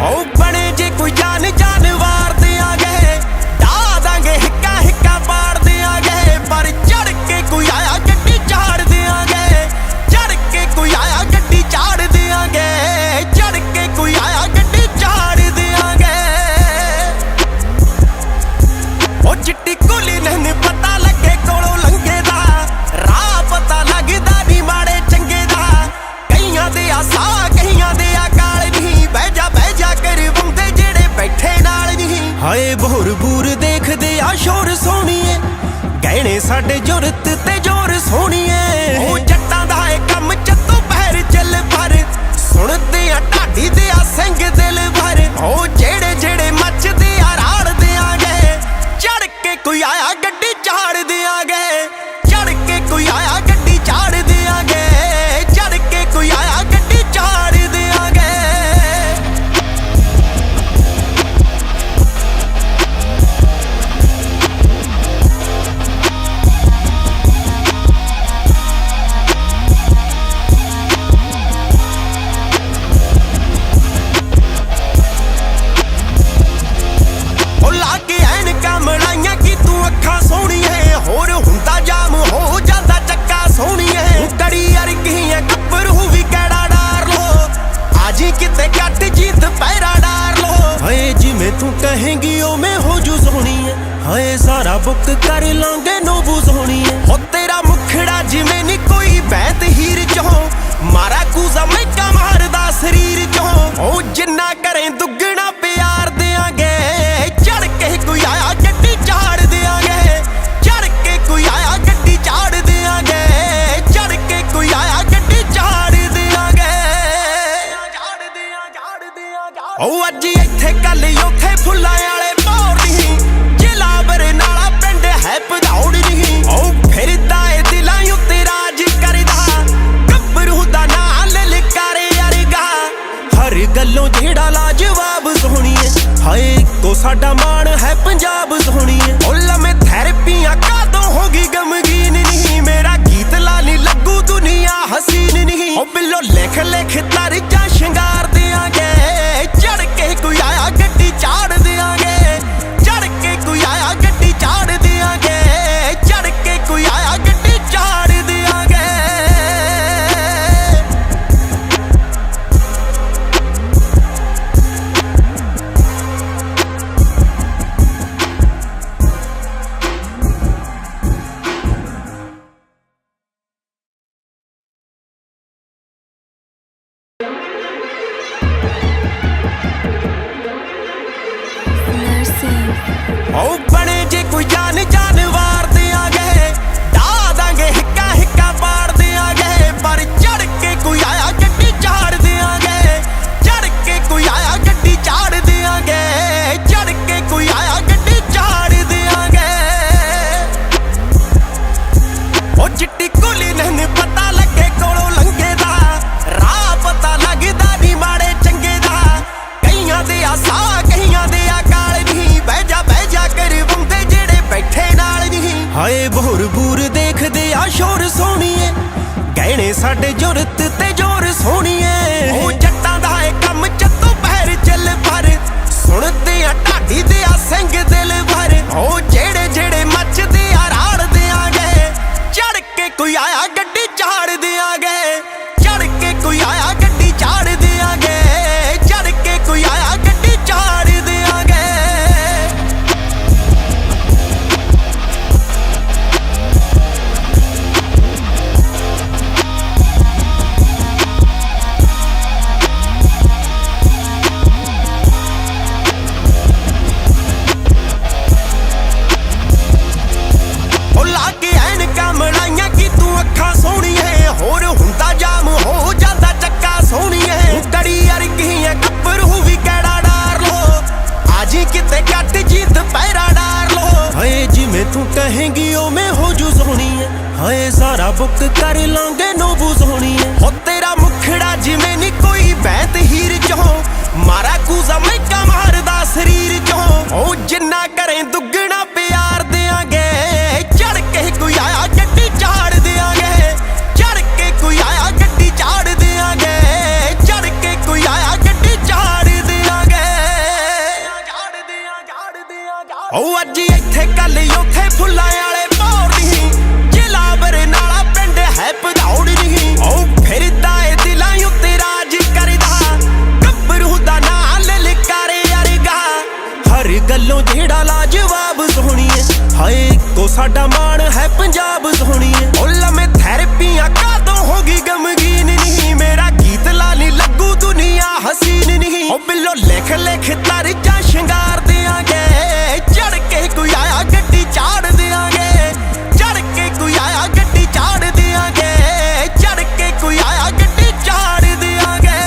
ओ बने जे कोई जान वार देंगे, ढा देंगे हिक्का हिक्का पाड़ देंगे। पर चढ़ के कोई आया गड्डी चाड़ देंगे, चढ़ के कोई आया गड्डी चाड़ देंगे, चढ़ के कोई आया गड्डी चाड़ देंगे। ओ चिट्टी कुली नहीं पता लगे कोलों लंघे दा, राह पता लगदा नहीं माड़े चंगे दा। कईयां दे आसा कईयां दे अकाल नहीं, बह जा कर बंदे जेड़े बैठे नाल नहीं। हाए बोर बूर देखदे आ शोर सोहणीए, गहणे साडे जुरत ते जोर सोहणीए। ओ जट्टां दा ए कम चत्तो पैर चल पर, सुणदे आ ढाडी दे आ सिंह दिल भर। ओ जेड़े जेड़े मचदे आ राड़ देंगे, चढ़ के कोई आया गड्डी चाड़ देंगे, चढ़ के कोई आया गड्डी चाड़ देंगे, चढ़ के कोई आया गड्डी चाड़ देंगे। ओ लाके ऐनकां मलाइयां की तू अखां सोहणीए, होर हुंदा जाम हो जांदा चक्का सोहणीए। कड़ी अरगियां गब्बरू भी कैड़ा डार लो, आजी किते कट जीत पैरा डार लो। हाए जिवें तू कहेंगी उवें हो जू सोहणीए, हाए सारा बुक कर लांगे नोबू सोहणीए। हो तेरा मुखड़ा जिवें नी कोई बैत हीर चों, मारा कूजा मैका मारदा शरीर चों। ओ जिन्ना करें दुगना प्यार देंगे, चढ़ के कोई आया गड्डी चाड़ देंगे, चढ़ के कोई आया गड्डी चाड़ देंगे, चढ़ के कोई आया गड्डी चाड़ देंगे। ओ अज इत्थे कल उथे फुल्लां वाले भौर नहीं, जिला बरनाला पिंड है भदौड़ नहीं। ओ फिरदा ए दिलां उत्ते राज करदा, गब्बरू दा नां ललकारे अरगा। हर गल्लों जेड़ा लाजवाब सोहणीए, हाए को साडा मान है पंजाब सोहणीए। ओ लम्मे थैरेपियां कादों होगी गमगीन नहीं, मेरा गीत लाली लगू दुनिया हसीन नहीं। ओ बिल्लो लिख लिख तर्जा शिंगार देंगे, चढ़ के कोई आया गड्डी चाड़ देंगे, चढ़ के कोई आया गड्डी चाड़ देंगे, चढ़ के कोई आया गड्डी चाड़ देंगे। ओ बने जे कोई जान वार देंगे, ढा देंगे हिक्का हिक्का पाड़ देंगे। पर चढ़ के कोई आया गड्डी चाड़ देंगे, चढ़ के कोई आया गड्डी चाड़ देंगे, चढ़ के कोई आया गड्डी चाड़ देंगे। ओ चिट्टी कुली नहीं पता लगे कोलों लंघे दा, राह पता लगदा नहीं माड़े चंगे दा। कईयां दे आसा कईयां दे अकाल नहीं, बह जा कर बंदे जेड़े बैठे नाल नहीं। हाए बोर बूर देखदे आ शोर सोहणीए, गहणे साडे जुरत ते जोर सोहणीए। ओ जट्टां दा ए कम चत्तो पैर चल पर, सुणदे आ ढाडी दे आ सिंह दिल भर। ओ जेड़े जेड़े मचदे आ राड़ देंगे, चढ़ के कोई आया गड्डी चाड़ देंगे, चढ़ के कोई आया गड्डी चाड़ देंगे, चढ़ के कोई आया गड्डी चाड़ देंगे। ओ लाके ऐनकां मलाइयां की तू अखां सोहणीए, होर हुंदा जाम हो जांदा चक्का सोहणीए। कड़ी अरगियां गब्बरू भी कैड़ा डार लो, आजी किते कट जीत पैरा डार लो। हाए जिवें तू कहेंगी उवें हो जू सोहणीए, हाए सारा बुक कर लांगे नोबू सोहणीए। हो तेरा मुखड़ा जिवें नी कोई बैत हीर चों, मारा कूजा मैका मारदा शरीर चों। ओ जिन्ना करें दुगना प्यार देंगे, चढ़ के कोई आया गड्डी चाड़ देंगे, चढ़ के कोई आया गड्डी चाड़ देंगे, चढ़ के कोई आया गड्डी चाड़ देंगे। ਮਾਣ ਹੈ ਪੰਜਾਬ ਸੋਹਣੀਏ। ਉਹ ਲੰਮੇ ਥੈਰੇਪੀਆਂ ਕਾਦੋਂ ਹੋ ਗਈ ਗਮਗੀਨ ਨਹੀਂ, ਮੇਰਾ ਗੀਤ ਲਾ ਨੀ ਲੱਗੂ ਦੁਨੀਆ ਹਸੀਨ ਨਹੀਂ। ਉਹ ਬਿੱਲੋ ਲਿਖ ਲਿਖ ਤਰਜਾ ਸ਼ਿੰਗਾਰ ਦਿਆਂਗੇ, ਚੜ ਕੇ ਕੋਈ ਆਇਆ ਗੱਡੀ ਚਾੜ ਦਿਆਂਗੇ, ਚੜ ਕੇ ਕੋਈ ਆਇਆ ਗੱਡੀ ਚਾੜ ਦਿਆਂਗੇ, ਚੜ ਕੇ ਕੋਈ ਆਇਆ ਗੱਡੀ ਚਾੜ ਦਿਆਂਗੇ।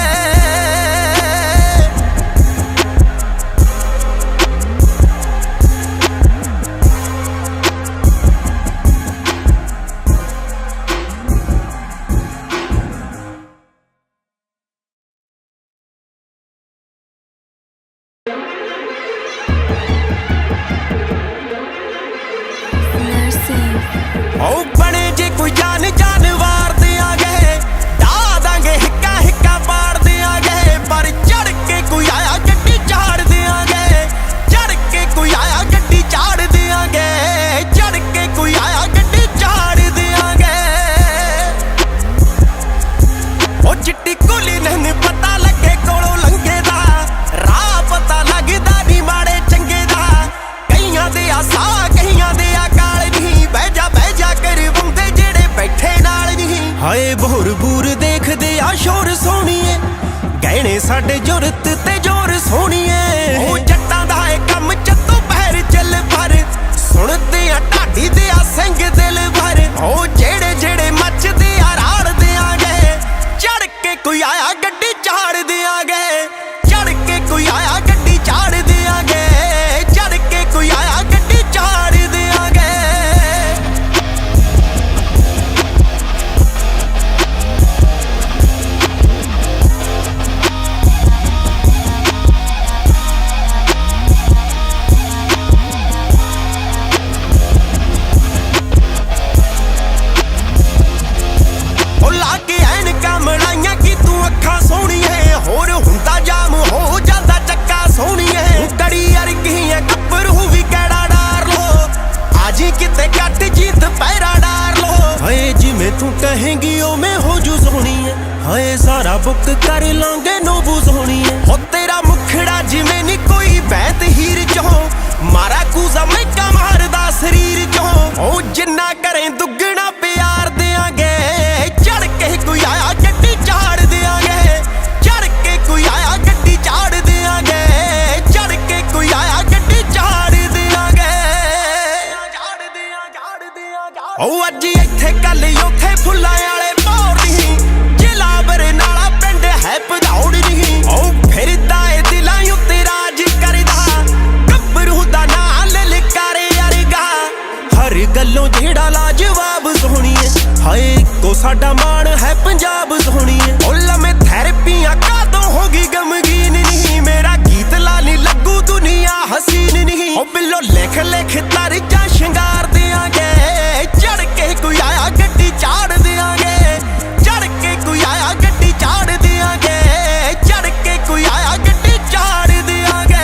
ਉਹ ਬਣੇ ਜੇ ਕੋਈ ਜਾਨ ਜਾਨਵਾਰ ਦਿਆਂਗੇ, ਢਾ ਦਾਂਗੇ ਹਿੱਕਾ ਹਿੱਕਾ ਪਾੜ ਦਿਆਂਗੇ, ਪਰ ਚੜ ਕੇ ਕੋਈ ਆਇਆ ਗੱਡੀ ਚਾੜ ਦਿਆਂਗੇ, ਚੜ ਕੇ ਕੋਈ ਆਇਆ ਗੱਡੀ ਚਾੜ ਦਿਆਂਗੇ, ਚੜ ਕੇ ਕੋਈ ਆਇਆ ਗੱਡੀ ਚਾੜ ਦਿਆਂਗੇ। ਉਹ ਚਿੱਟੀ ਕੁਲੀ ਨਹੀਂ ਪਤਾ ਲੱਗੇ ਕੋਲੋਂ ਲੰਘੇ ਦਾ, ਰਾਹ ਪਤਾ ਲੱਗਦਾ ਨੀ ਮਾੜੇ ਚੰਗੇ ਦਾ, ਕਈਆਂ ਦੇ ਆ ਸਾਹ ਕਈਆਂ ਦੇ ਆ ਕਾਲ ਨਹੀਂ, ਬਹਿ ਜਾ ਕਰਵਾਉਂਦੇ ਜਿਹੜੇ ਬੈਠੇ ਨਾਲ ਨਹੀਂ। ਹਾਏ ਬੋਰ ਬੂਰ ਦੇਖਦੇ ਆ ਸ਼ੋਰ ਸੋਹਣੀਏ, ਗਹਿਣੇ ਸਾਡੇ ਜੁਰਤ ਤੇ ਜੋਰ ਸੋਹਣੀਏ। ਉਹ ਜੱਟਾਂ ਦਾ ਏ ਕੰਮ ਚੱਤੋਂ ਪਹਿਰ ਚੱਲ ਪਰ, ਸੁਣਦੇ ਆ ਢਾਡੀ ਦੇ ਆ ਸਿੰਘ ਦਿਲ ਭਰ। ਉਹ ਜਿਹੜੇ ਜਿਹੜੇ ਮੱਚਦੇ ਆ ਰਾੜ ਦਿਆਂਗੇ, ਚੜ ਕੇ ਕੋਈ ਆਇਆ ਗੱਡੀ ਚਾੜ ਦਿਆਂਗੇ, ਚੜ ਕੇ ਕੋਈ ਆਇਆ ਗੱਡੀ ਚਾੜ ਦਿਆਂਗੇ, ਚੜ ਕੇ ਕੋਈ ਆਇਆ ਗੱਡੀ ਚਾੜ ਦਿਆਂਗੇ। ਕਮਲਾਈਆਂ ਕੀ ਤੂੰ ਅੱਖਾਂ ਸੋਹਣੀਏ, ਹੋਰ ਹੁੰਦਾ ਜਾਮ ਹੋ ਜਾਂਦਾ ਚੱਕਾ ਸੋਹਣੀਏ। ਕੜੀ ਅਰਗੀਆਂ ਗੱਭਰੂ ਵੀ ਕਿਹੜਾ ਡਾਰ ਲੋ, ਆਜੀ ਕਿਤੇ ਕੱਟ ਜੀਤ ਪੈਰਾ ਡਾਰ ਲੋ। ਹਾਏ ਜਿਵੇਂ ਤੂੰ ਕਹੇਂਗੀ ਉਵੇਂ ਹੋ ਜੂ ਸੋਹਣੀਏ, ਹਾਏ ਸਾਰਾ ਬੁੱਕ ਕਰ ਲਾਂਗੇ ਨੋਬੂ ਸੋਹਣੀਏ। ਹੋ ਤੇਰਾ ਮੁਖੜਾ ਜਿਵੇਂ ਨੀ ਕੋਈ ਬੈਤ ਹੀਰ ਚੋਂ, ਮਾਰਾ ਕੂਜ਼ਾ ਮੈਕਾ ਮਾਰਦਾ ਸਰੀਰ ਚੋਂ। ਉਹ ਜਿੰਨਾ ਕਰੇ ਦੁੱਗਣਾ ਪਿਆਰ ਦਿਆਂਗੇ, ਚੜ ਕੇ ਕੋਈ ਆਇਆ ਗੱਡੀ ਚਾੜ ਦਿਆਂਗੇ, ਚੜ ਕੇ ਕੋਈ ਆਇਆ ਗੱਡੀ ਚਾੜ ਦਿਆਂਗੇ, ਚੜ ਕੇ ਕੋਈ ਆਇਆ ਗੱਡੀ ਚਾੜ ਦਿਆਂਗੇ। ਉਹ ਅੱਜ ਇੱਥੇ ਕੱਲ ਉੱਥੇ ਫੁੱਲਾਂ ਵਾਲੇ ਭੌਰ ਨਹੀਂ, ਜ਼ਿਲ੍ਹਾ ਬਰਨਾਲਾ ਪਿੰਡ ਹੈ ਭਦੌੜ ਨਹੀਂ। ਉਹ ਫਿਰਦਾ ਏ ਦਿਲਾਂ ਉੱਤੇ ਰਾਜ ਕਰਦਾ, ਗੱਭਰੂ ਦਾ ਨਾਂ ਲਲਕਾਰੇ ਅਰਗਾ, ਹਰ ਗੱਲੋਂ ਜਿਹੜਾ ਲਾਜਵਾਬ ਸੋਹਣੀਏ। ਹਾਏ ਇੱਕੋ ਸਾਡਾ ਮਾਣ ਹੈ ਪੰਜਾਬ ਸੋਹਣੀਏ। ਉਹ ਲੰਮੇ ਥੈਰੇਪੀਆਂ ਕਾਦੋਂ ਹੋ ਗਈ ਗਮਗੀਨ ਨਹੀਂ, ਮੇਰਾ ਗੀਤ ਲਾ ਨੀ ਲੱਗੂ ਦੁਨੀਆ ਹਸੀਨ ਨਹੀਂ। ਉਹ ਬਿੱਲੋ ਲਿਖ ਲਿਖ ਤਰਜਾ ਸ਼ਿੰਗਾਰ ਦਿਆਂਗੇ, ਚੜ ਕੇ ਕੋਈ ਆਇਆ ਗੱਡੀ ਚਾੜ ਦਿਆਂਗੇ, ਚੜ ਕੇ ਕੋਈ ਆਇਆ ਗੱਡੀ ਚਾੜ ਦਿਆਂਗੇ, ਚੜ ਕੇ ਕੋਈ ਆਇਆ ਗੱਡੀ ਚਾੜ ਦਿਆਂਗੇ।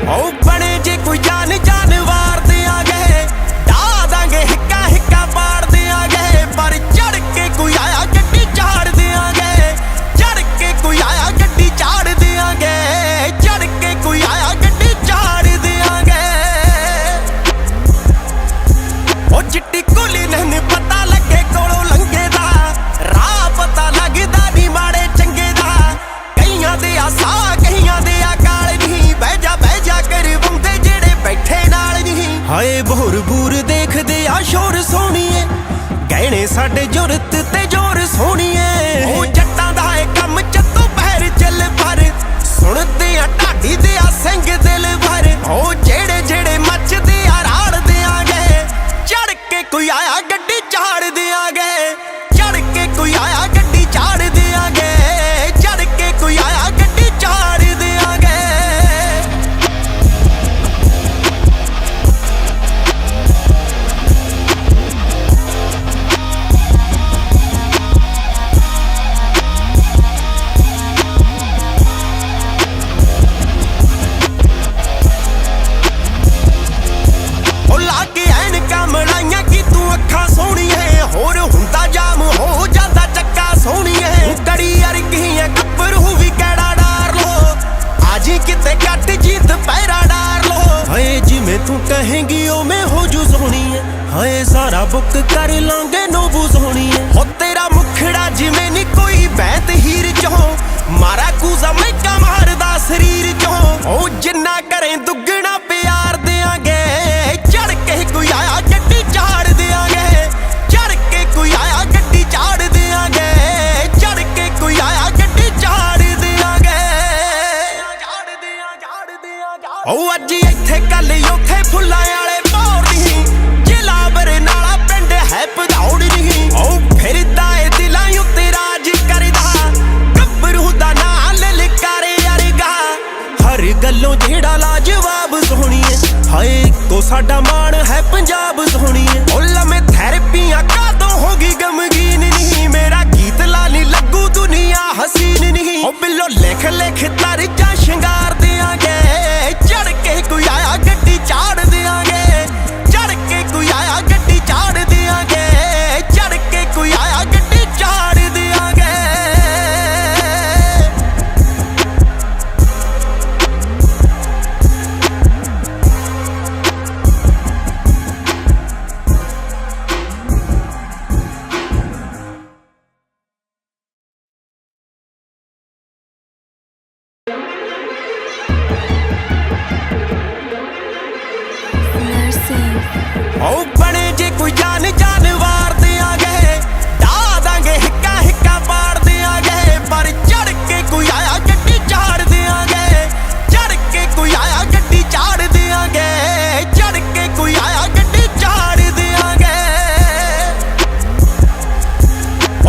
ਉਹ ਬਣੇ ਜੇ ਕੋਈ ਜਾਨ ਜਾਨਵਾਰ ਦਿਆਂਗੇ, ਢਾ ਦਾਂਗੇ ਹਿੱਕਾ ਹਿੱਕਾ ਪਾੜ ਦਿਆਂਗੇ, ਪਰ ਚੜ ਕੇ ਕੋਈ ਆਇਆ ਗੱਡੀ ਚਾੜ ਦਿਆਂਗੇ, ਚੜ ਕੇ ਕੋਈ ਆਇਆ ਗੱਡੀ ਚਾੜ ਦਿਆਂਗੇ, ਚੜ ਕੇ ਕੋਈ ਆਇਆ ਗੱਡੀ ਚਾੜ ਦਿਆਂਗੇ। ਉਹ ਚਿੱਟੀ ਕੁਲੀ ਨਹੀਂ ਪਤਾ ਲੱਗੇ ਕੋਲੋਂ ਲੰਘੇ ਦਾ, ਰਾਹ ਪਤਾ ਲੱਗਦਾ ਨੀ ਮਾੜੇ ਚੰਗੇ ਦਾ, ਕਈਆਂ ਦੇ ਆ ਸਾਹ ਕਈਆਂ ਦੇ ਆ ਕਾਲ ਨਹੀਂ, ਬਹਿ ਜਾ ਕਰਵਾਉਂਦੇ ਜਿਹੜੇ ਬੈਠੇ ਨਾਲ ਨਹੀਂ। ਹਾਏ ਬੋਰ ਬੂਰ ਦੇਖਦੇ ਆ ਸ਼ੋਰ ਸੋਹਣੀਏ, ਗਹਿਣੇ ਸਾਡੇ ਜੁਰਤ ਤੇ ਜੋਰ ਸੋਹਣੀਏ। ਉਹ ਜੱਟਾਂ ਦਾ ਏ ਕੰਮ ਚੱਤੋਂ ਪਹਿਰ ਚੱਲ ਪਰ, ਸੁਣਦੇ ਆ ਢਾਡੀ ਦੇ ਆ ਸਿੰਘ ਦਿਲ ਭਰ। ਉਹ ਜਿਹੜੇ ਜਿਹੜੇ ਮੱਚਦੇ ਆ ਰਾੜ ਦਿਆਂਗੇ, ਚੜ ਕੇ ਕੋਈ ਆਇਆ ਗੱਡੀ ਚਾੜ ਦਿਆਂਗੇ, ਚੜ ਕੇ ਕੋਈ ਆਇਆ ਗੱਡੀ ਚਾੜ ਦਿਆਂਗੇ, ਚੜ ਕੇ ਕੋਈ ਆਇਆ ਗੱਡੀ ਚਾੜ ਦਿਆਂਗੇ। तू कहेंगी ओ मैं हो जू सोहनी है हाय सारा बुक कर लांगे नोबू सोहनी है हो तेरा मुखड़ा जिमें नी कोई बैत हीर चो मारा कूजा मैका मारदा शरीर चो ओ जिन्ना करें दुगना प्यार देंगे चढ़ के कोई आया गड्डी चाड़ देंगे चढ़ के कोई आया गड्डी चाड़ देंगे चढ़ के कोई आया गड्डी चाड़ देंगे ओ अज इत्थे कल उथे फुल्लां वाले भौर दी जिला बरनाला पिंड है भदौड़ नहीं ओ फिरदा ए दिलां उत्ते राज करदा गब्बरू दा नाल ललकारे अरगा हर गल्लों जेड़ा लाजवाब सोहनी है हाय को साडा मान है पंजाब सोहनी है ओ लमे थेरेपियां कादों होगी गमगीन नहीं मेरा गीत लाली लगू दुनिया हसीन नहीं ओ बिल्लो लिख लिख तरजा शंगार देंगे चढ़ के कोई आया गड्डी चाड़ देंगे चढ़ के कोई आया गड्डी चाड़ देंगे चढ़ के कोई आया गड्डी चाड़ देंगे ओ बने जे कोई जान जानवार देंगे ढा देंगे हिक्का हिक्का पाड़ देंगे पर चढ़ के कोई आया गड्डी चाड़ देंगे चढ़ के कोई आया गड्डी चाड़ देंगे चढ़ के कोई आया गड्डी चाड़ देंगे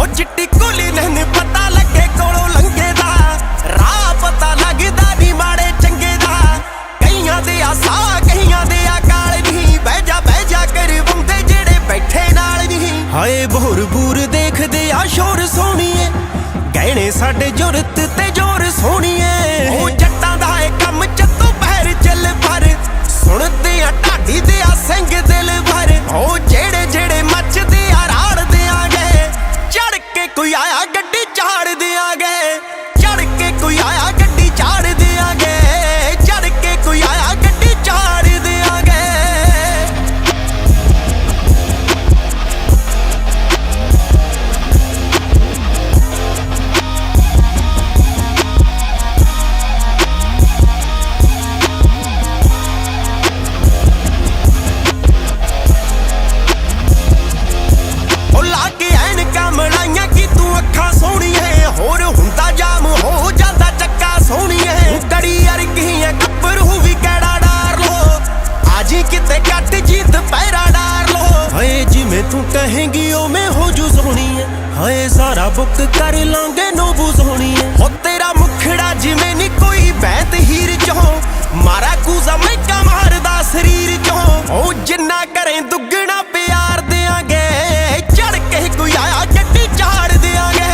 ओ चिट्टी कुली नहीं पता लगे कोलों लंघे दा राह पता लगदा नी माड़े चंगे दा कईयां दे आसा कईयां दे अकाल नहीं बह जा कर बंदे जेड़े बैठे नाल नहीं हाय भोर बूर देखदे आ शोर सोहणीए गहणे साडे जुरत ते जोर सोहणीए ओ जट्टां दा ए कम चत्तों पैर चल पर सुणदे आ ढाडी दे आ सिंग दिल भर ओ जेड़े जेड़े मचदे आ राड़ देंगे चढ़ के कोई आया गड्डी चाड़ देंगे चढ़ के कोई आया गड्डी चाड़ देंगे चढ़ के कोई आया गड्डी चाड़ देंगे होर हुंदा जाम हो जांदा चक्का सोहणीए कड़ी अरगी है गब्बरू भी कैड़ा डार लो आजी किते कट जीत पैरा डार लो हाय जिमें तू कहेंगी ओ मैं हो जू सोहनी है हाय सारा बुक कर लांगे नोबू सोहनी है हो तेरा मुखड़ा जिमें नी कोई बैत हीर चो मारा कूजा मैका मारदा शरीर चो ओ जिन्ना करें दुगना प्यार देंगे चढ़ के कोई आया गड्डी चाड़ देंगे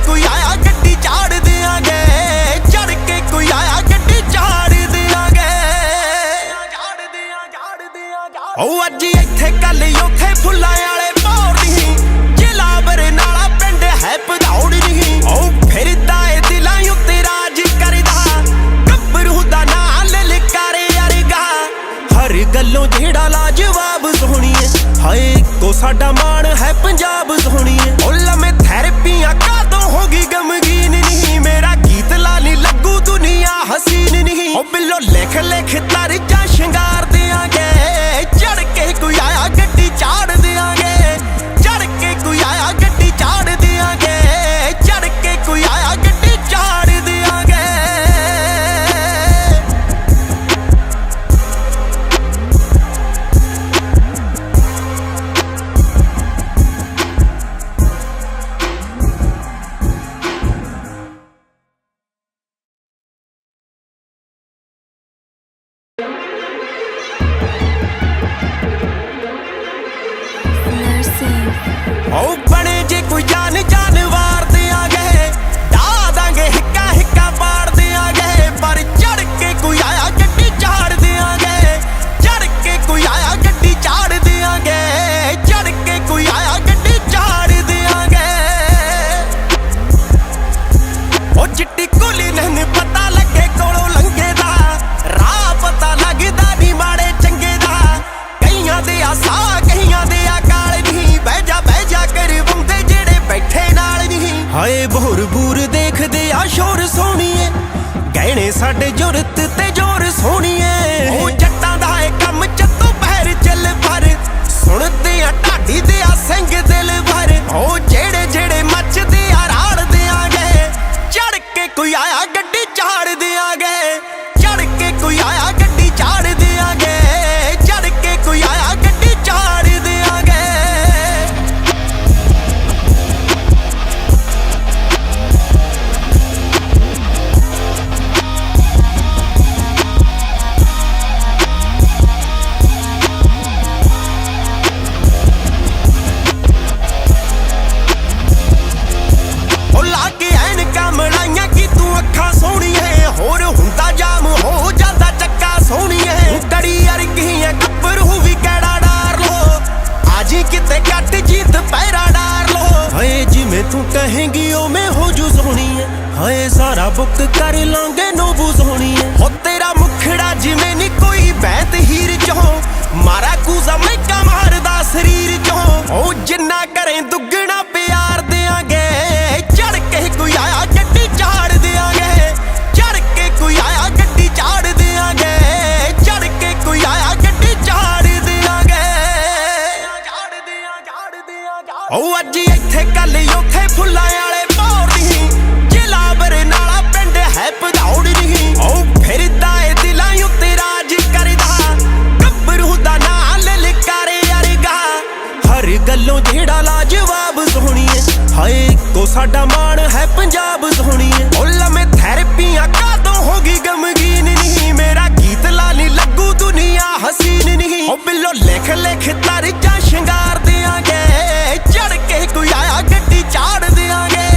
कोई आया गड्डी चाड़ देंगे चढ़ के कोई आया गड्डी चाड़ देंगे ओ अज इत्थे कल उथे फुल्लां वाले भौर दी जिला बरनाला पिंड है भदौड़ नहीं ओ फिरदा ए दिलां उत्ते राज करदा गब्बरू दा नाल ललकारे अरगा हर गल्लों जेड़ा लाजवाब सोहनी है हाय को साडा मान है पंजाब सोहनी है ओ लमे थेरेपियां कादों होगी गमगीन नहीं मेरा गीत लाली लगू दुनिया हसीन नहीं ओ बिल्लो लिख लिख तरजा शंगार देंगे चढ़ के कोई आया गड्डी चाड़ देंगे चढ़ के कोई आया गड्डी चाड़ देंगे चढ़ के कोई आया गड्डी चाड़ देंगे ओ बने जे कोई जान जानवार देंगे ढा देंगे हिक्का हिक्का पाड़ देंगे पर चढ़ के कोई आया गड्डी चाड़ देंगे चढ़ के कोई आया गड्डी चाड़ देंगे चढ़ के कोई आया गड्डी चाड़ देंगे ओ चिट्टी कुली नहीं पता लगे कोलों लंघे दा राह पता लगदा नी माड़े गहने साडे जुरत ते जोर सोहणीए ओ जट्टां दा ए कम चत्तों पैर चल भर सुणदे आ ढाडी दे आ सिंह दिल भर ओ जेड़े जेड़े मचदे आ राड़ देआंगे चढ़ के कोई आया गड्डी झाड़ देआंगे चढ़ के कोई आया गड्डी झाड़ देआंगे चढ़ के कोई आया गड्डी झाड़ देआंगे तू कहेंगी ओ मैं हो जू सोहनी है हाय सारा बुक कर लांगे नोबू सोहनी है हो तेरा मुखड़ा जिवें नी कोई बैत हीर चो मारा कूजा मैं मारदा शरीर चो ओ जिन्ना करें दुगना प्यार देआंगे चढ़ के कोई आया गड्डी झाड़ देआंगे चढ़ के कोई आया गड्डी झाड़ देआंगे चढ़ के कोई आया गड्डी झाड़ देआंगे ओ अज इत्थे कल उथे फुल्लां वाले भौर नहीं जिला बरनाला पिंड है भदौड़ नहीं ओ फिरदा ए दिलां उत्ते राज करदा गब्बरू दा नां ललकारे अरगा हर गल्लों जेड़ा लाजवाब सोहणीए हाय को साडा मान है पंजाब सोहणीए ओ लमे थैरेपियां कादों होगी गमगीन नहीं मेरा गीत लानी लगू दुनिया हसीन नहीं ओ बिल्लो लिख लिख तरजा शंगार देआंगे चढ़ के कोई आया गड्डी झाड़ देआंगे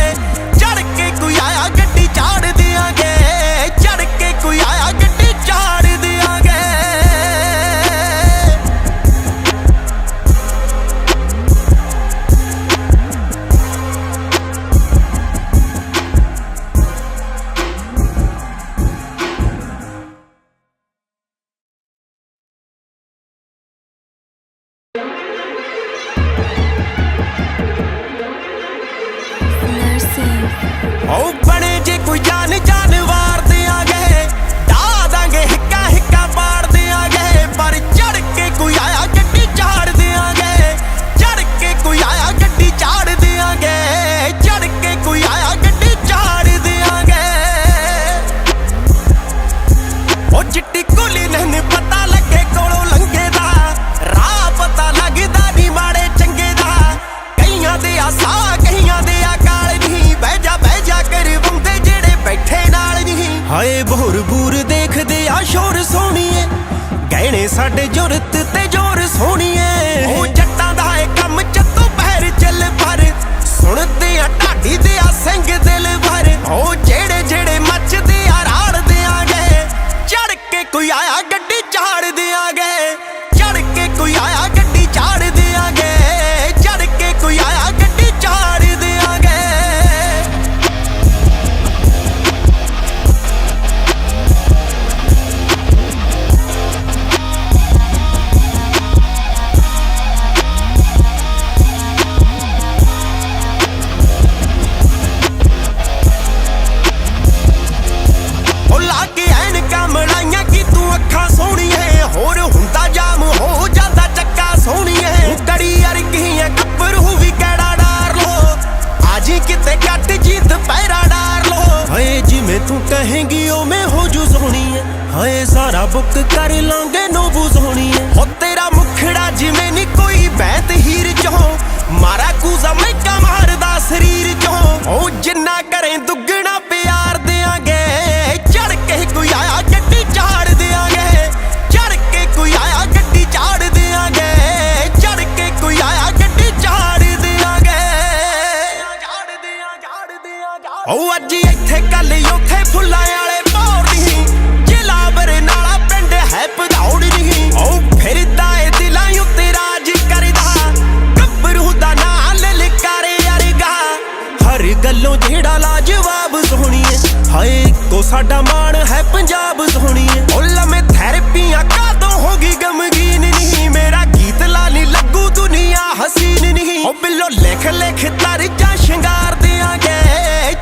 चढ़ के कोई आया गड्डी झाड़ देआंगे चढ़ के कोई आया गड्डी झाड़ देआंगे ओ बने जे कोई जान जानवार देआंगे ढा दांगे हिक्का हिक्का पाड़ देआंगे पर चढ़ के कोई आया गड्डी झाड़ देआंगे चढ़ के कोई आया गड्डी झाड़ देआंगे चढ़ के कोई आया गड्डी झाड़ देआंगे ओ चिट्टी कुली नहीं पता लगे कोलों लंघे दा राह पता लगदा नी माड़े चंगे दा कईयां दे आ सा कईयां दे आ काल नहीं बह जा कर बंदे जेड़े बैठे नाल नहीं हाय बोर बूर देखदे आ शोर सोहणीए गहने साडे जुरत ते जोर सोहणीए ओ जट्टां दा ए कम चत्तों पैर चल भर सुणदे आ ढाडी दे आ सिंह दिल भर ओ जेड़े जेड़े मचदे आ राड़ देआंगे चढ़ के कोई आया गड्डी झाड़ देआंगे चढ़ के कोई आया गड्डी झाड़ देआंगे चढ़ के कोई आया गड्डी झाड़ देआंगे तू कहेंगी ओ मैं हो जू सोहनी है हाय सारा बुक कर लांगे नोबू सोहनी है हो तेरा मुखड़ा जिवें नी कोई बैत हीर चो मारा कूजा मैं मारदा शरीर चो ओ जिन्ना करें दुगना प्यार देआंगे चढ़ के कोई आया गड्डी झाड़ देआंगे चढ़ के कोई आया गड्डी झाड़ देआंगे चढ़ के कोई आया गड्डी झाड़ देआंगे ओ अज इत्थे कल उथे फुल्लां वाले भौर नहीं जिला बरनाला पिंड है भदौड़ नहीं ओ फिरदा ए दिलां उत्ते राज करदा गब्बरू दा नां ललकारे अरगा हर गल्लों जेड़ा लाजवाब सोहणीए हाय को साडा मान है पंजाब सोहणीए ओ लमे थैरेपियां कादों होगी गमगीन नहीं मेरा गीत लानी लगू दुनिया हसीन नहीं ओ बिल्लो लिख लिख तरजा शंगार देआंगे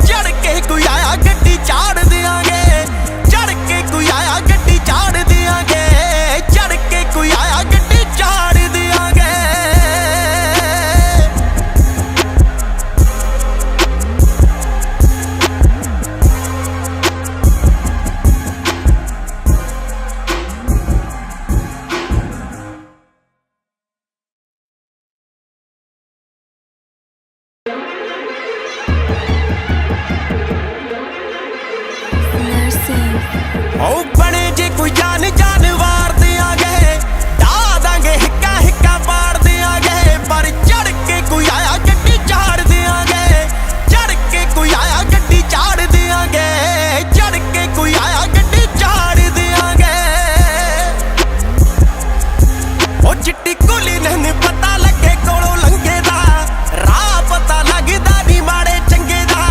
चढ़ के कोई आया गड्डी झाड़ देआंगे ओ बने जे कोई जान जानवार देंगे, ढा दांगे हिक्का हिक्का पाड़ देंगे। पर चढ़ के कोई आया गड्डी चाड़ देंगे, चढ़ के कोई आया गड्डी चाड़ देंगे, चढ़ के कोई आया गड्डी चाड़ देंगे। ओ चिट्टी कुली नहीं पता लगे कोलों लंघे दा, राह पता लगदा नी माड़े चंगे दा।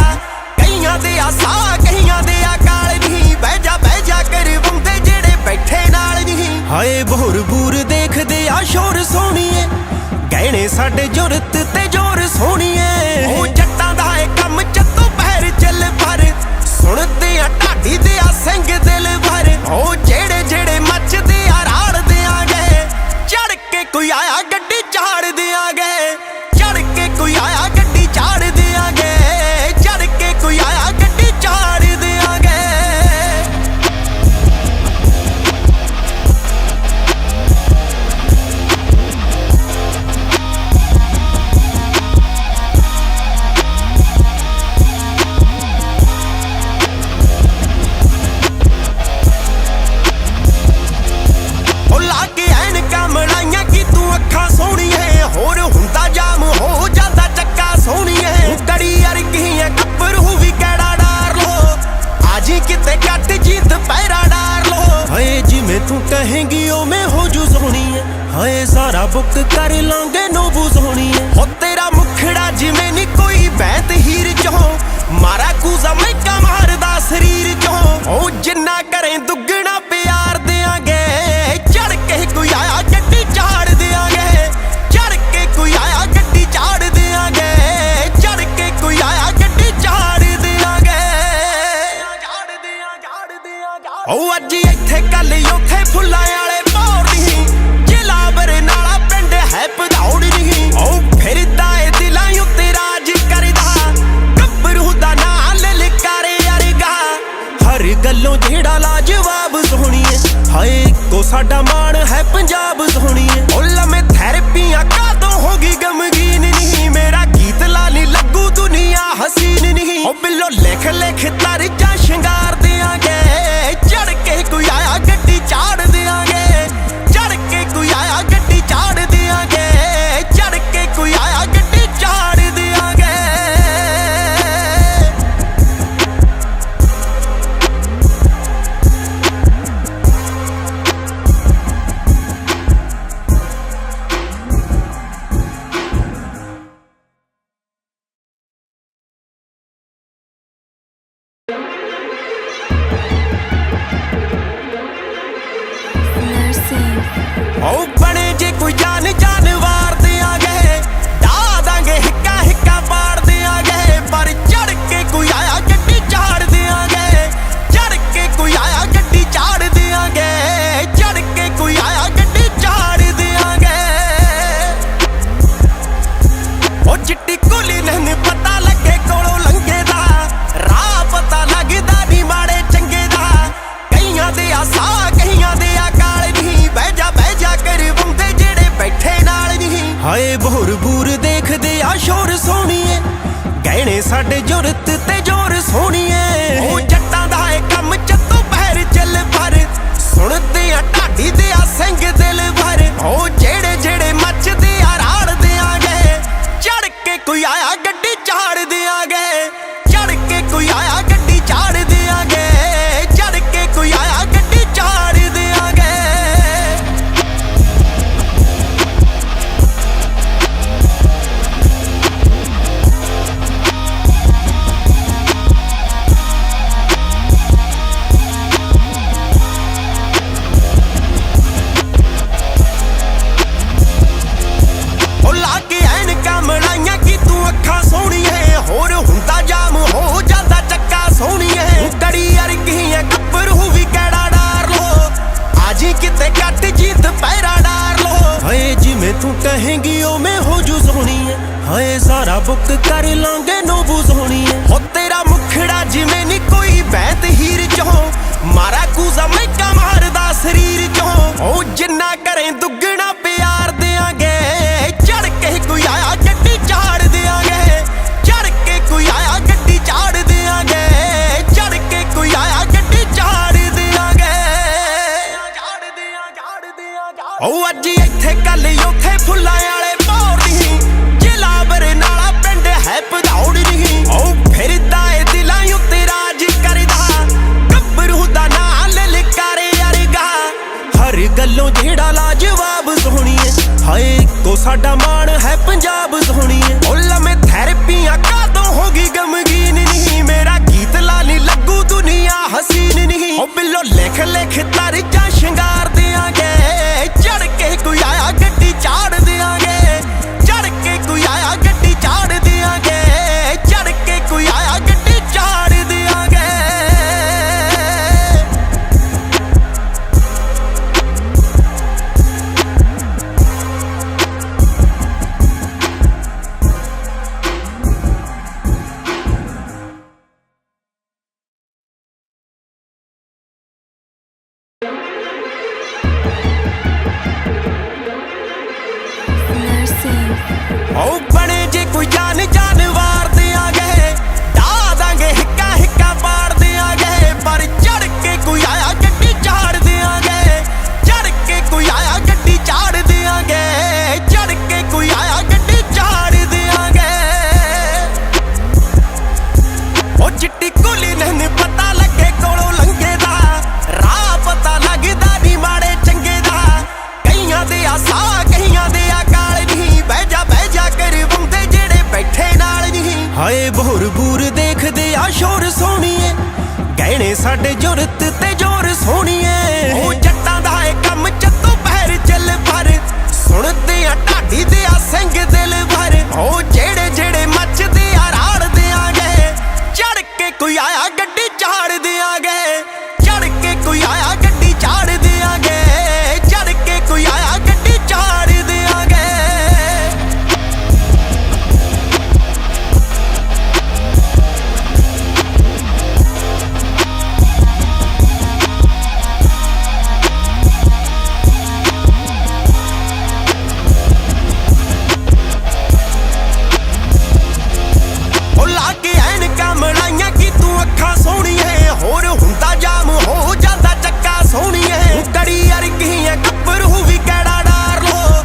कईयां दे आसा कईयां दे अकाल नहीं, बह जा कर बंदे जेड़े बैठे नाल नहीं। हाए बोर बूर देखदे आ शोर सोहणीए, गहणे साडे जुरत ते जोर सोहणीए। ओ जट्टां दा ए कम चत्तो पैर चल पर, सुणदे आ ढाडी दे आ सिंग दिल भर। ओ जेड़े जेड़े मचदे आ राड़ देंगे, चढ़ के कोई आया गड्डी चाड़ देंगे, चढ़ के कोई आया गड्डी चाड़ देंगे, चढ़ के कोई आया गड्डी चाड़ देंगे। ओ लागे ऐनकां मलाइयां की तू अखां सोहणीए, होर हुंदा जाम हो जांदा चक्का सोहणीए। कड़ी अरगियां कपरू भी कैड़ा डार लो, आजी किते कट जीत पैरा डार लो। हाए जिवें तू कहेंगी उवें हो जू सोहणीए, हाए सारा बुक कर लांगे नोबू सोहणीए। हो तेरा मुखड़ा जिवें नी कोई बैत हीर चों, मारा कूजा मैका मारदा शरीर चों। ओ जिन्ना करें दुगना प्यार देंगे, चढ़ के कोई आया गड्डी चाड़ देंगे, चढ़ के कोई आया गड्डी चाड़ देंगे, चढ़ के कोई आया गड्डी चाड़ देंगे। ओ अज इत्थे कल उथे फुल्लां वाले भौर नहीं, जिला बरनाला पिंड है भदौड़ नहीं। ओ फिरदा ए दिलां उत्ते राज करदा, गब्बरू दा नां ललकारे अरगा। हर गल्लों जेड़ा लाजवाब सोहणीए, हाए को साडा मान है पंजाब सोहणीए। ओ लम्मे थैरेपियां कादों होगी गमगीन नहीं, मेरा गीत लाली लगू दुनिया हसीन नहीं। ओ बिल्लो लिख लिख तरजा शंगार देंगे, चढ़ के कोई आया गड्डी चाड़ देंगे, चढ़ के कोई आया गड्डी चाड़ देंगे, चढ़ के कोई आया गड्डी चाड़ देंगे। ओ बने जे कोई जान जानवार देंगे, ढा दांगे हिक्का हिक्का पाड़ देंगे। पर चढ़ के कोई आया गड्डी चाड़ देंगे, चढ़ के कोई आया गड्डी चाड़ देंगे, चढ़ के कोई आया गड्डी चाड़ देंगे। ओ चिट्टी कुली नहीं पता लगे कोलों लंघे दा, राह पता लगदा नी माड़े चंगे दा। कईयां दे आसा कईयां दे अकाल नहीं, बह जा कर बंदे जेड़े बैठे नाल नहीं। हाए बोर बूर देखदे आ शोर सोहणीए, गहणे साडे जुरत ते जोर सोहणीए। ओ जट्टां दा ए कम चत्तो पैर चल पर, सुणदे आ ढाडी दे आ सिंग दिल भर। ओ जेड़े जेड़े मचदे आ राड़ देंगे, चढ़ के कोई आया गड्डी चाड़ देंगे, चढ़ के कोई आया गड्डी चाड़ देंगे, चढ़ के कोई आया गड्डी चाड़ देंगे। ओ लागे ऐनकां मलाइयां की तू अखां सोहणीए, होर हुंदा जाम हो जांदा चक्का सोहणीए। कड़ी अरगियां कपरू भी कैड़ा डार लो, आजी किते कट जीत पैरा डार लो। हाए जिवें तू कहेंगी उवें हो जू सोहणीए, हाए सारा बुक कर लांगे नोबू सोहणीए। हो तेरा मुखड़ा जिवें नी कोई बैत हीर चों, मारा कूजा मैका मारदा शरीर चों। ओ जिन्ना करें दुगना प्यार देंगे, चढ़ के कोई आया गड्डी चाड़ देंगे, चढ़ के कोई आया गड्डी चाड़ देंगे, चढ़ के कोई आया गड्डी चाड़ देंगे। ਉਹ ਅੱਜ ਇੱਥੇ ਕੱਲ ਉੱਥੇ ਫੁੱਲਾਂ ਵਾਲੇ ਭੌਰ ਨਹੀਂ, ਜ਼ਿਲ੍ਹਾ ਬਰਨਾਲਾ ਪਿੰਡ ਹੈ ਭਦੌੜ ਨਹੀਂ। ਉਹ ਫਿਰਦਾ ਏ ਦਿਲਾਂ ਉੱਤੇ ਰਾਜ ਕਰਦਾ, ਗੱਭਰੂ ਦਾ ਨਾਂ ਲਲਕਾਰੇ ਅਰਗਾ, ਹਰ ਗੱਲੋਂ ਜਿਹੜਾ ਲਾਜਵਾਬ ਸੋਹਣੀਏ। ਹਾਏ ਇੱਕੋ ਸਾਡਾ ਮਾਣ ਹੈ ਪੰਜਾਬ ਸੋਹਣੀਏ। ਉਹ ਲੰਮੇ ਥੈਰੇਪੀਆਂ ਕਾਦੋਂ ਹੋ ਗਈ ਗਮਗੀਨ ਨਹੀਂ, ਮੇਰਾ ਗੀਤ ਲਾ ਨੀ ਲੱਗੂ ਦੁਨੀਆ ਹਸੀਨ ਨਹੀਂ। ਉਹ ਬਿੱਲੋ ਲਿਖ ਲਿਖ ਤਰਜਾ ਸ਼ਿੰਗਾਰ ਦਿਆਂਗੇ, ਚੜ ਕੇ ਕੋਈ ਆਇਆ ਗੱਡੀ ਚਾੜ ਦਿਆਂਗੇ, ਚੜ ਕੇ ਕੋਈ ਆਇਆ ਗੱਡੀ ਚਾੜ ਦਿਆਂਗੇ, ਚੜ ਕੇ ਕੋਈ ਆਇਆ ਗੱਡੀ ਚਾੜ ਦਿਆਂਗੇ। ਉਹ ਬਣੇ ਜੇ ਕੋਈ ਜਾਨ ਵਾਰ ਦਿਆਂਗੇ, ਢਾ ਦਾਂਗੇ ਹਿੱਕਾ ਹਿੱਕਾ ਪਾੜ ਦਿਆਂਗੇ, ਪਰ ਚੜ ਕੇ ਕੋਈ ਆਇਆ ਗੱਡੀ ਚਾੜ ਦਿਆਂਗੇ, ਚੜ ਕੇ ਕੋਈ ਆਇਆ ਗੱਡੀ ਚਾੜ ਦਿਆਂਗੇ, ਚੜ ਕੇ ਕੋਈ ਆਇਆ ਗੱਡੀ ਚਾੜ ਦਿਆਂਗੇ। ਉਹ ਚਿੱਟੀ ਕੁਲੀ ਨਹੀਂ ਪਤਾ ਲੱਗੇ ਕੋਲੋਂ ਲੰਘੇ ਦਾ, ਰਾਹ ਪਤਾ ਲੱਗਦਾ ਨੀ ਮਾੜੇ ਚੰਗੇ ਦਾ, ਕਈਆਂ ਦੇ ਆ ਸਾਹ ਕਈਆਂ ਦੇ ਆ ਕਾਲ ਨਹੀਂ, ਬਹਿ ਜਾ ਕਰ ਬੰਦੇ ਜਿਹੜੇ ਬੈਠੇ ਨਾਲ ਨਹੀਂ। ਹਾਏ ਬੋਰ ਬੂਰ ਦੇਖਦੇ ਆ ਸ਼ੋਰ ਸੋਹਣੀਏ, ਗਹਿਣੇ ਸਾਡੇ ਜੁਰਤ ਤੇ ਜੋਰ ਸੋਹਣੀਏ। ਉਹ ਜੱਟਾਂ ਦਾ ਏ ਕੰਮ ਚੱਤੋਂ ਪਹਿਰ ਚੱਲ ਪਰ, ਸੁਣਦੇ ਆ ਢਾਡੀ ਦੇ ਆ ਸਿੰਘ ਦਿਲ ਭਰ। ਉਹ ਜਿਹੜੇ ਜਿਹੜੇ ਮੱਚਦੇ ਆ ਰਾੜ ਦਿਆਂਗੇ, ਚੜ ਕੇ ਕੋਈ ਆਇਆ ਗੱਡੀ ਚਾੜ ਦਿਆਂਗੇ, ਚੜ ਕੇ ਕੋਈ ਆਇਆ ਗੱਡੀ ਚਾੜ ਦਿਆਂਗੇ, ਚੜ ਕੇ ਕੋਈ ਆਇਆ ਗੱਡੀ ਚਾੜ ਦਿਆਂਗੇ। ਉਹ ਲਾ ਕੇ ਐਨਕਾਂ ਮਲਾਈਆਂ ਕੀ ਤੂੰ ਅੱਖਾਂ ਸੋਹਣੀਏ, ਹੋਰ ਹੁੰਦਾ ਜਾਮ ਹੋ ਜਾਂਦਾ ਚੱਕਾ ਸੋਹਣੀਏ। ਕੜੀ ਅਰਗੀਆਂ ਗੱਭਰੂ ਵੀ ਕਿਹੜਾ ਡਾਰ ਲੋ,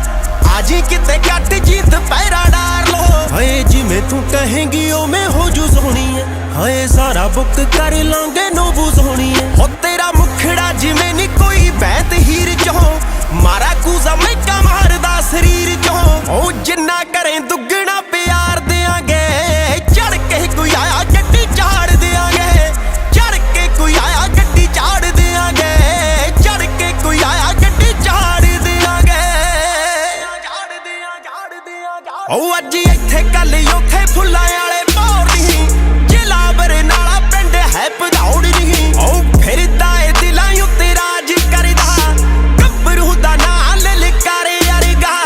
ਆਜੀ ਕਿਤੇ ਕੱਟ ਜੀਤ ਪਹਿਰਾ ਡਾਰ ਲੋ। ਹਾਏ ਜਿਵੇਂ ਤੂੰ ਕਹੇਂਗੀ ਉਵੇਂ ਹੋ ਜੂ ਸੋਹਣੀਏ, ਹਾਏ ਸਾਰਾ ਬੁੱਕ ਕਰ ਲਾਂਗੇ ਨੋਬੂ ਸੋਹਣੀਏ। ਹੋ ਤੇਰਾ ਮੁਖੜਾ ਜਿਵੇਂ ਨੀ ਕੋਈ ਬੈਤ ਹੀਰ ਚੋਂ, ਮਾਰਾ ਕੂਜ਼ਾ ਮੈਕਾ ਮਾਰਦਾ ਸਰੀਰ ਚੋਂ। ਉਹ ਜਿੰਨਾ ਕਰੇ ਦੁੱਗਣਾ ਪਿਆਰ ਦਿਆਂਗੇ, ਚੜ ਕੇ ਕੋਈ ਆਇਆ ਗੱਡੀ ਚਾੜ ਦਿਆਂਗੇ, ਚੜ ਕੇ ਕੋਈ ਆਇਆ ਗੱਡੀ ਚਾੜ ਦਿਆਂਗੇ, ਚੜ ਕੇ ਕੋਈ ਆਇਆ ਗੱਡੀ ਚਾੜ ਦਿਆਂਗੇ। ਉਹ ਅੱਜ ਇੱਥੇ ਕੱਲ ਉੱਥੇ ਫੁੱਲਾਂ ਵਾਲੇ ਭੌਰ ਨਹੀਂ, ਜ਼ਿਲ੍ਹਾ ਬਰਨਾਲਾ ਪਿੰਡ ਹੈ ਭਦੌੜ ਨਹੀਂ। ਉਹ ਫਿਰਦਾ ਏ ਦਿਲਾਂ ਉੱਤੇ ਰਾਜ ਕਰਦਾ, ਗੱਭਰੂ ਦਾ ਨਾਂ ਲਲਕਾਰੇ ਅਰਗਾ,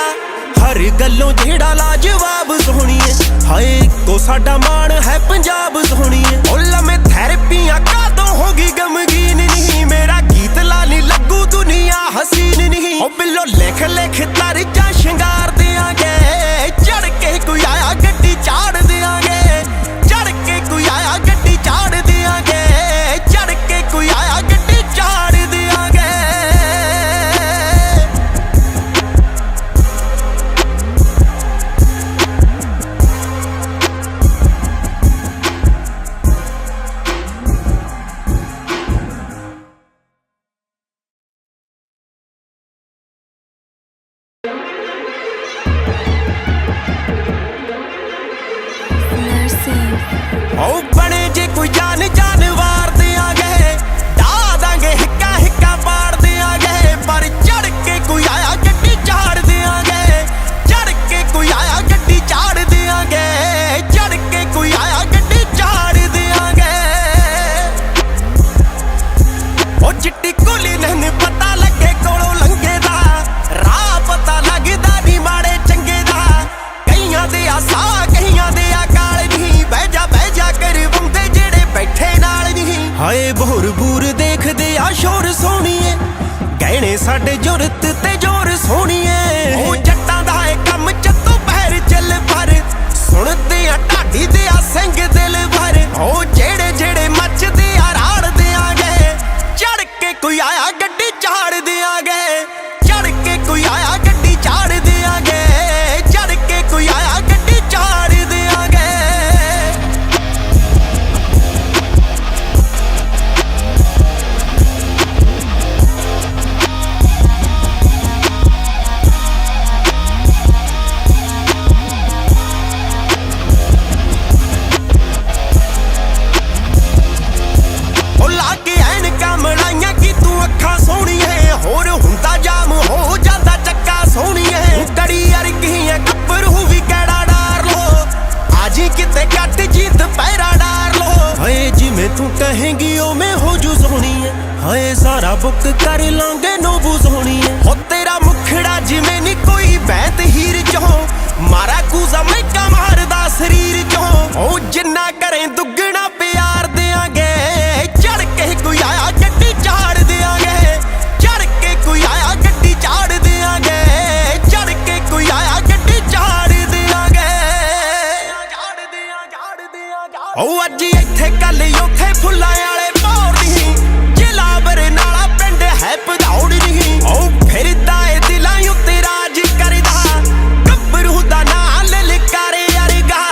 ਹਰ ਗੱਲੋਂ ਜਿਹੜਾ ਲਾਜਵਾਬ ਸੋਹਣੀਏ। ਹਾਏ ਇੱਕੋ ਸਾਡਾ ਮਾਣ ਹੈ ਪੰਜਾਬ ਸੋਹਣੀਏ। ਉਹ ਲੰਮੇ ਥੈਰੇਪੀਆਂ ਕਾਦੋਂ ਹੋ ਗਈ ਗਮਗੀਨ ਨਹੀਂ, ਮੇਰਾ ਗੀਤ ਲਾ ਨੀ ਲੱਗੂ ਦੁਨੀਆ ਹਸੀਨ ਨਹੀਂ। ਉਹ ਬਿੱਲੋ ਲਿਖ ਲਿਖ ਤਰਜਾ ਸ਼ਿੰਗਾਰ ਦਿਆਂਗੇ, ਚੜ ਕੇ ਕੋਈ ਆਇਆ ਗੱਡੀ ਚਾੜ ਦਿਆਂਗੇ, ਚੜ ਕੇ ਕੋਈ ਆਇਆ ਗੱਡੀ ਚਾੜ ਦਿਆਂਗੇ, ਚੜ ਕੇ ਕੋਈ ਆਇਆ ਗੱਡੀ ਚਾੜ ਦਿਆਂਗੇ। ਉਹ ਬਣੇ ਜੇ ਕੋਈ ਜਾਨ ਵਾਰ ਦਿਆਂਗੇ, ਢਾ ਦਾਂਗੇ ਹਿੱਕਾ ਹਿੱਕਾ ਪਾੜ ਦਿਆਂਗੇ, ਪਰ ਚੜ ਕੇ ਕੋਈ ਆਇਆ ਗੱਡੀ ਚਾੜ ਦਿਆਂਗੇ, ਚੜ ਕੇ ਕੋਈ ਆਇਆ ਗੱਡੀ ਚਾੜ ਦਿਆਂਗੇ, ਚੜ ਕੇ ਕੋਈ ਆਇਆ ਗੱਡੀ ਚਾੜ ਦਿਆਂਗੇ। ਉਹ ਚਿੱਟੀ ਕੁਲੀ ਨਹੀਂ ਪਤਾ ਲੱਗੇ ਕੋਲੋਂ ਲੰਘੇ ਦਾ, ਰਾਹ ਪਤਾ ਲੱਗਦਾ ਨੀ ਮਾੜੇ ਚੰਗੇ ਦਾ, ਕਈਆਂ ਦੇ ਆ ਸਾਹ ਕਈਆਂ ਦੇ ਆ ਕਾਲ ਨਹੀਂ, ਬਹਿ ਜਾ ਕਰ ਬੰਦੇ ਜਿਹੜੇ ਬੈਠੇ ਨਾਲ ਨਹੀਂ। ਹਾਏ ਬੋਰ ਬੂਰ ਦੇਖਦੇ ਆ ਸ਼ੋਰ ਸੋਹਣੀਏ, ਗਹਿਣੇ ਸਾਡੇ ਜੁਰਤ ਤੇ ਜੋਰ ਸੋਹਣੀਏ। ਉਹ ਜੱਟਾਂ ਦਾ ਏ ਕੰਮ ਚੱਤੋਂ ਪਹਿਰ ਚੱਲ ਪਰ, ਸੁਣਦੇ ਆ ਢਾਡੀ ਦੇ ਆ ਸਿੰਘ ਦਿਲ ਭਰ। ਉਹ ਜਿਹੜੇ ਜਿਹੜੇ ਮੱਚਦੇ ਆ ਰਾੜ ਦਿਆਂਗੇ, ਚੜ ਕੇ ਕੋਈ ਆਇਆ ਗੱਡੀ ਚਾੜ ਦਿਆਂਗੇ, ਚੜ ਕੇ ਕੋਈ किते कट जीत पैरा डार लो। हाय जिमें तू कहेंगी ओवें हो जू सोहनी है, हाय सारा बुक कर लांगे नोबू सोहनी है। हो तेरा मुखड़ा जिमें नी कोई बैत हीर चो, मारा कूजा मैं कमारदा शरीर चो। ओ जिन्ना करें दुगना प्यार देंगे, चढ़ के कोई आया गड्डी चाड़ देंगे, चढ़ के कोई आया गड्डी चाड़ देंगे, चढ़ के कोई आया गड्डी चाड़ देंगे। ओ अज इत्थे कल उथे फुल्लां वाले भौर दी, जिला बरनाला पिंड है भदौड़ दी। ओ फिरदा ए दिलां उत्ते राज करदा, गब्बरू दा नां ललकारे अरगा।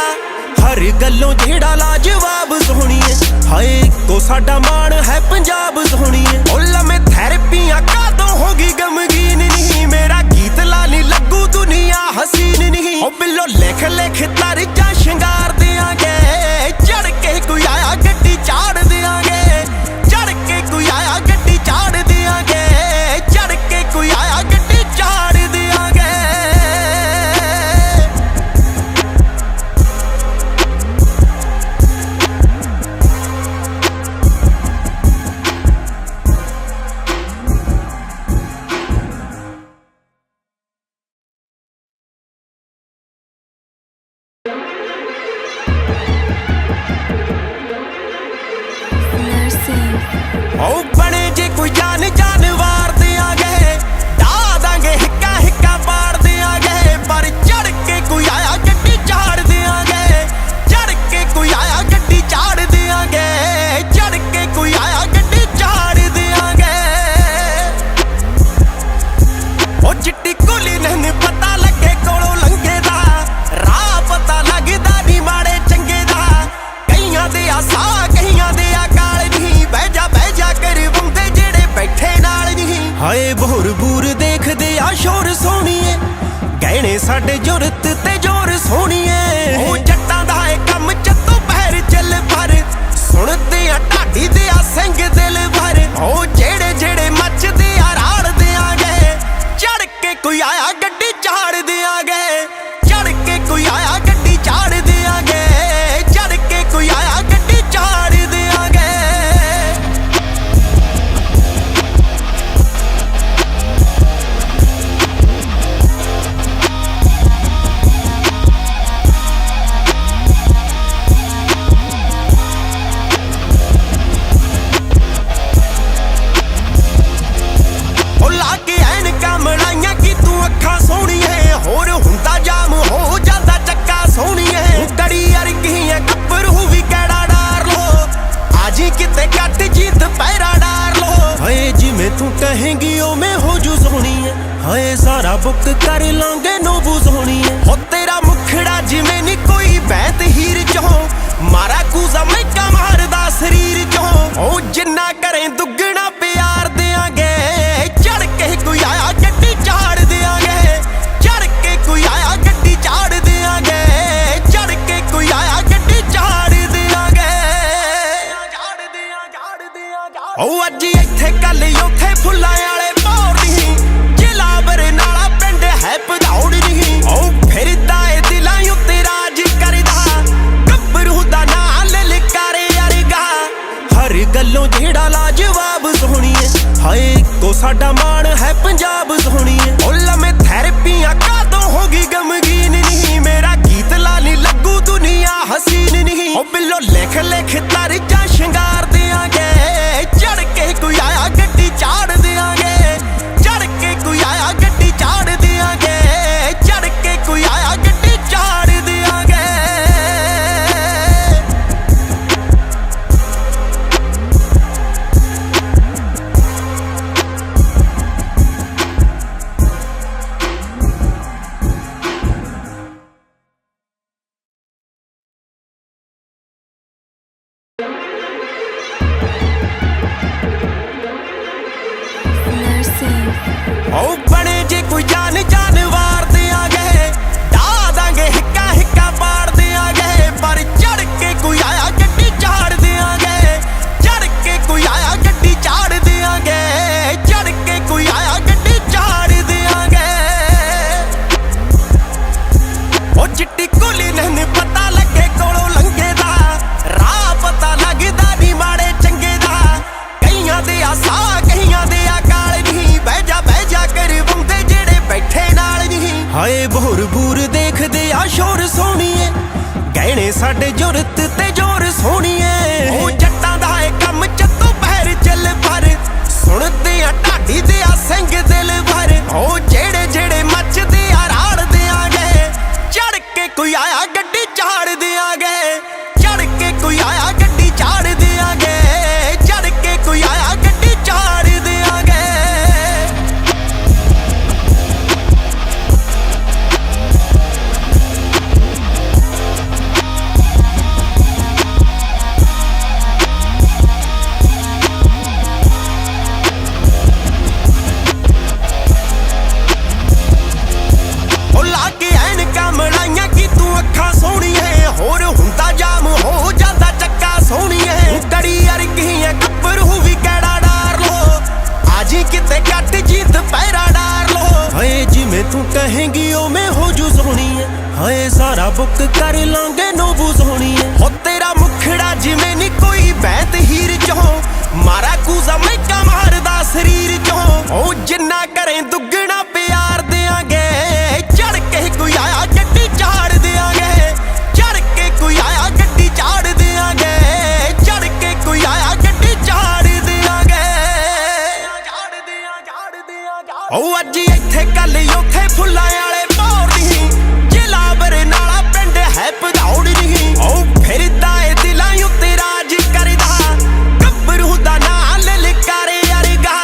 हर गल्लों जेड़ा लाजवाब सोहनी है, हाय को साडा मान है पंजाब सोहनी है। ओ लम्मे थैरेपियां कादों होगी गमगीन नहीं, मेरा गीत लाली लगू दुनिया हसीन नहीं। ओ बिल्लो लिख लिख तरजा शंगार देंगे, चढ़ के कोई आया गड्डी चाड़ देंगे, चढ़ के कोई आया गड्डी चाड़ देंगे, चढ़ के कोई आया गड्डी चाड़ देंगे। ओ बने जे कोई जान जानवार देंगे, ढा देंगे हिक्का हिक्का पाड़ देंगे। पर चढ़ के कोई आया गड्डी चाड़ देंगे, चढ़ के कोई आया गड्डी चाड़ देंगे, चढ़ के कोई आया गड्डी चाड़ देंगे। ओ चिट्टी कुली नहीं पता लगे कोलों लंघे दा, राह पता लगदा नी माड़े चंगे दा। कईयां दे आसा कईयां दे अकाल नहीं, बह जा कर बंदे जेड़े बैठे नाल नहीं। हाय भोर बूर देखदे आ शोर सोहणीए, गहने साडे जुरत ते जोर सोहणीए। ओ जट्टां दा ए कम चत्तो पैर चल पर, सुणदे आ ढाडी दे आ सिंह दिल भर। ओ जेड़े जेड़े मचदे आ राड़ देंगे, चढ़ के कोई आया गड्डी चाड़ देंगे, चढ़ के कोई आया गड्डी चाड़ देंगे, चढ़ के कोई आया गड्डी चाड़ देंगे। ओ लाके ऐनकां मलाइयां की तू अखां सोहणीए, होर हुंदा जाम हो जांदा चक्का सोहणीए। कड़ी अरगियां गब्बरू भी कैड़ा डार लो, आजी किते कट जीत पैरा डार लो। हाय जिमें तू कहेंगी ओवें हो जू सोहनी है, हाय सारा बुक कर लांगे नोबू सोहनी है। हो तेरा मुखड़ा जिमें नी कोई बैत हीर चो, मारा कूजा मैं कमारदा शरीर चो। ओ जिन्ना करें दुगना प्यार देंगे, चढ़ के कोई आया गड्डी चाड़ देंगे, चढ़ के कोई आया गड्डी चाड़ देंगे, चढ़ के कोई आया गड्डी चाड़ देंगे। ओ अज इत्थे कल उथे फुल्लां वाले भौर दी, जिला बरनाला पिंड है भदौड़ दी। ओ फिरदा ए दिलां उत्ते राज करदा, गब्बरू दा नां ललकारे अरगा। हर गल्लों जेड़ा लाजवाब सोहनी है, हाय को साडा मान है पंजाब सोहनी है। ओ लम्मे थैरेपियां कादों होगी गमगीन नहीं, मेरा गीत लाली लगू दुनिया हसीन नहीं। ओ बिल्लो लिख लिख तरजा शंगार देंगे, चढ़ के कोई आया गड्डी चाड़ देंगे, चढ़ के कोई आया गड्डी चाड़ देंगे, चढ़ के कोई आया गड्डी चाड़ देंगे। ਸ਼ੋਰ ਸੋਹਣੀਏ ਗਹਿਣੇ ਸਾਡੇ ਜੁਰਤ ਤੇ ਜ਼ੋਰ ਸੋਹਣੀਏ ਉਹ ਜੱਟਾਂ ਦਾ ਏ ਕੰਮ ਚੱਤੋਂ ਪੈਰ ਚੱਲ ਪਰ ਸੁਣਦੇ ਆ ਢਾਡੀ ਦੇ ਆ ਸਿੰਘ ਦਿਲ ਭਰ ਉਹ ਜਿਹੜੇ ਜਿਹੜੇ ਮੱਚਦੇ ਆ ਰਾੜ ਦਿਆਂਗੇ ਚੜ ਕੇ ਕੋਈ ਆਇਆ ਗੱਡੀ ਝਾੜ ਦਿਆਂਗੇ ਚੜ ਕੇ ਕੋਈ ਆਇਆ ਗੱਡੀ ਝਾੜ ਦਿਆਂਗੇ ਚੜ ਕੇ ਕੋਈ ਆਇਆ ਗੱਡੀ ਝਾੜ ਦਿਆਂਗੇ ਉਹ ਲਾ ਕੇ ਐਨਕਾਂ ਮਲਾਈਆਂ ਕੀ ਤੂੰ ਅੱਖਾਂ ਸੋਹਣੀਏ ਹੋਰ ਹੁੰਦਾ ਜਾਮ ਹੋ ਜਾਂਦਾ ਚੱਕਾ ਸੋਹਣੀਏ ਕੜੀ ਅਰਗੀਆਂ ਗੱਭਰੂ ਵੀ ਕਿਹੜਾ ਡਾਰ ਲੋ ਆਜੀ ਕਿਤੇ ਕੱਟ ਜੀਤ ਪੈਰਾ ਡਾਰ ਲੋ ਹਏ ਜਿਵੇਂ ਤੂੰ ਕਹੇਂਗੀ ਉਵੇਂ ਹੋ ਜੂ ਸੋਹਣੀਏ ਹਏ ਸਾਰਾ ਬੁੱਕ ਕਰ ਲਾਂਗੇ ਨੋਬੂ ਸੋਹਣੀਏ ਹੋ ਤੇਰਾ ਮੁਖੜਾ ਜਿਵੇਂ ਨੀ ਕੋਈ ਬੈਤ ਹੀਰ ਚੋਂ ਮਾਰਾ ਕੂਜ਼ਾ ਮੈਕਾ ਮਾਰਦਾ ਸਰੀਰ ਚੋਂ ਉਹ ਜਿੰਨਾ ਕਰੇ ਦੁੱਗਣਾ ਪਿਆਰ ਦਿਆਂਗੇ ਚੜ ਕੇ ਕੋਈ ਆਇਆ ਗੱਡੀ ਝਾੜ ਦਿਆਂਗੇ ਚੜ ਕੇ ਕੋਈ ਆਇਆ ਗੱਡੀ ਝਾੜ ਦਿਆਂਗੇ ਚੜ ਕੇ ਕੋਈ ਆਇਆ ਗੱਡੀ ਝਾੜ ਦਿਆਂਗੇ ਉਹ ਅੱਜ ਇੱਥੇ ਕੱਲ ਉੱਥੇ ਫੁੱਲਾਂ ਵਾਲੇ ਭੌਰਦੀ ਜ਼ਿਲ੍ਹਾ ਬਰਨਾਲਾ ਪਿੰਡ ਹੈ ਭਦੌੜ ਨਹੀਂ ਉਹ ਫਿਰਦਾ ਏ ਦਿਲਾਂ ਉੱਤੇ ਰਾਜ ਕਰਦਾ ਗੱਭਰੂ ਦਾ ਨਾਂ ਲਲਕਾਰੇ ਅਰਗਾ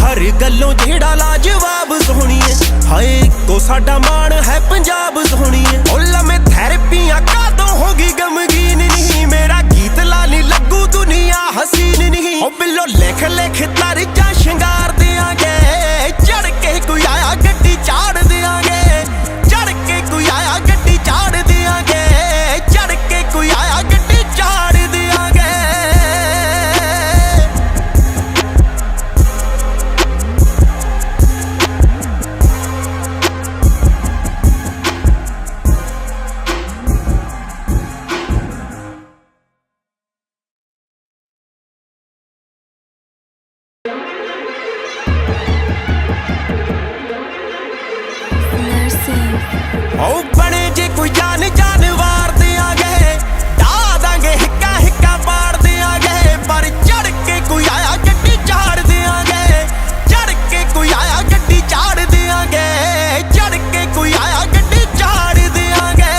ਹਰ ਗੱਲੋਂ ਜਿਹੜਾ ਲਾਜਵਾਬ ਸੋਹਣੀਏ ਹਾਏ ਇੱਕੋ ਸਾਡਾ ਮਾਣ ਹੈ ਪੰਜਾਬ ਸੋਹਣੀਏ ਉਹ ਲੰਮੇ ਥੈਰੇਪੀਆਂ ਕਾਦੋਂ ਹੋ ਗਈ ਗਮਗੀਨ ਨਹੀਂ ਮੇਰਾ ਗੀਤ ਲਾਲੀ ਲੱਗੂ ਦੁਨੀਆ ਹਸੀਨ ਨਹੀਂ ਉਹ ਬਿੱਲੋ ਲਿਖ ਲਿਖ ਤਰਜਾ ਸ਼ਿੰਗਾਰ ਦਿਆਂਗੇ ਚੜ ਕੇ ਕੋਈ ਆਇਆ ਗੱਡੀ ਝਾੜ ਦਿਆਂਗੇ ਚੜ ਕੇ ਕੋਈ ਆਇਆ ਗੱਡੀ ਝਾੜ ਦਿਆਂਗੇ ਚੜ ਕੇ ਕੋਈ ਆਇਆ ਗੱਡੀ ਝਾੜ ਦਿਆਂਗੇ ਉਹ ਬਣੇ ਜੇ ਕੋਈ ਜਾਨਵਾਰ ਦਿਆਂਗੇ ਢਾ ਦਾਂਗੇ ਹਿੱਕਾ ਹਿੱਕਾ ਪਾੜ ਦਿਆਂਗੇ ਪਰ ਚੜ ਕੇ ਕੋਈ ਆਇਆ ਗੱਡੀ ਝਾੜ ਦਿਆਂਗੇ ਚੜ ਕੇ ਕੋਈ ਆਇਆ ਗੱਡੀ ਝਾੜ ਦਿਆਂਗੇ ਚੜ ਕੇ ਕੋਈ ਆਇਆ ਗੱਡੀ ਝਾੜ ਦਿਆਂਗੇ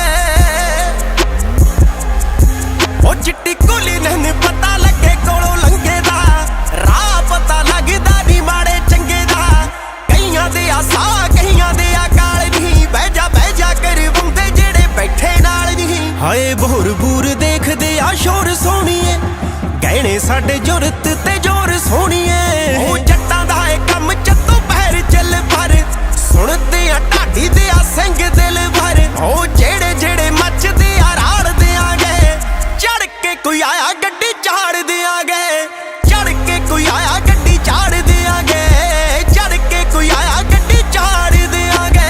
ਉਹ ਚਿੱਟੀ ਕੁਲੀ ਨਹੀਂ ਪਤਾ ਲੱਗੇ ਕੋਲੋਂ ਲੰਘੇ ਦਾ ਰਾਹ ਪਤਾ ਲੱਗਦਾ ਨਹੀਂ ਮਾੜੇ ਚੰਗੇ ਦਾ ਕਈਆਂ ਦੇ ਆ ਸਾਹ ਕਈਆਂ ਦੇ ਆ ਕਾਲ ਨਹੀਂ ਬਹਿ ਜਾ ਕਰਵਾਉਂਦੇ ਜਿਹੜੇ ਬੈਠੇ ਨਾਲ ਨਹੀਂ ਹਾਏ ਬੋਰ ਬੂਰ ਦੇਖਦੇ ਆ ਸ਼ੋਰ ਸੋਹਣੀਏ ਗਹਿਣੇ ਸਾਡੇ ਜੁਰਤ ਤੇ ਜ਼ੋਰ ਸੋਹਣੀਏ ਉਹ ਜੱਟਾਂ ਦਾ ਏ ਕੰਮ ਚੱਤੋਂ ਪੈਰ ਚੱਲ ਪਰ ਸੁਣਦੇ ਆ ਢਾਡੀ ਦੇ ਆ ਸਿੰਘ ਦਿਲ ਭਰ ਉਹ ਜਿਹੜੇ ਜਿਹੜੇ ਮੱਚਦੇ ਆ ਰਾੜ ਦਿਆਂਗੇ ਚੜ ਕੇ ਕੋਈ ਆਇਆ ਗੱਡੀ ਝਾੜ ਦਿਆਂਗੇ ਚੜ ਕੇ ਕੋਈ ਆਇਆ ਗੱਡੀ ਝਾੜ ਦਿਆਂਗੇ ਚੜ ਕੇ ਕੋਈ ਆਇਆ ਗੱਡੀ ਝਾੜ ਦਿਆਂਗੇ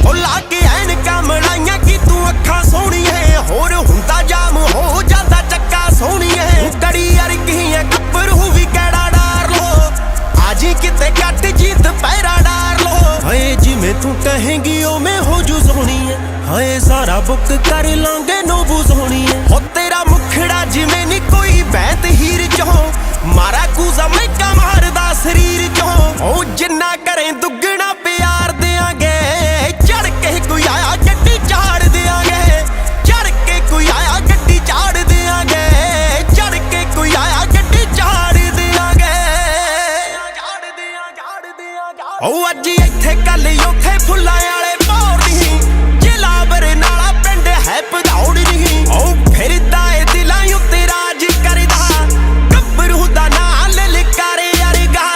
ਉਹ ਲਾ ਕੇ ਐਨਕਾਂ ਮਲਾਈਆਂ ਕੀ ਤੂੰ ਅੱਖਾਂ ਸੋਹਣੀਏ ਹੋਰ ਹੁੰਦਾ ਜਾਮ ਹੋ ਜਾਂਦਾ ਚੱਕਾ ਸੋਹਣੀਏ ਕੜੀ ਅਰਗੀਆਂ ਗੱਭਰੂ ਵੀ ਕਿਹੜਾ ਡਾਰ ਲੋ ਆਜੀ ਕਿਤੇ ਕੱਟ ਜੀਤ ਪੈਰਾ ਡਾਰ ਲੋ ਹਏ ਜਿਵੇਂ ਤੂੰ ਕਹੇਂਗੀ ਉਵੇਂ ਹੋ ਜੂ ਸੋਹਣੀਏ ਹਏ ਸਾਰਾ ਬੁੱਕ ਕਰ ਲਾਂਗੇ ਨੋਬੂ ਸੋਹਣੀਏ ਹੋ ਤੇਰਾ ਮੁਖੜਾ ਜਿਵੇਂ ਨੀ ਕੋਈ ਬੈਤ ਹੀਰ ਚੋਂ ਮਾਰਾ ਕੂਜ਼ਾ ਮੈਕਾ ਮਾਰਦਾ ਸਰੀਰ ਚੋਂ ਉਹ ਜਿੰਨਾ ਕਰੇ ਦੁੱਗਣਾ ਪਿਆਰ ਦਿਆਂਗੇ ਚੜ ਕੇ ਕੋਈ ਆਇਆ ਗੱਡੀ ਝਾੜ ਦਿਆਂਗੇ ਚੜ ਕੇ ਕੋਈ ਆਇਆ ਗੱਡੀ ਝਾੜ ਦਿਆਂਗੇ ਚੜ ਕੇ ਕੋਈ ਆਇਆ ਗੱਡੀ ਝਾੜ ਦਿਆਂਗੇ ਉਹ ਅੱਜ ਇੱਥੇ ਕੱਲ ਉੱਥੇ ਫੁੱਲਾਂ ਵਾਲੇ ਭੌਰਦੀ ਜ਼ਿਲ੍ਹਾ ਬਰਨਾਲਾ ਪਿੰਡ ਹੈ ਭਦੌੜ ਨਹੀਂ ਉਹ ਫਿਰਦਾ ਏ ਦਿਲਾਂ ਉੱਤੇ ਰਾਜ ਕਰਦਾ ਗੱਭਰੂ ਦਾ ਨਾਂ ਲਲਕਾਰੇ ਅਰਗਾ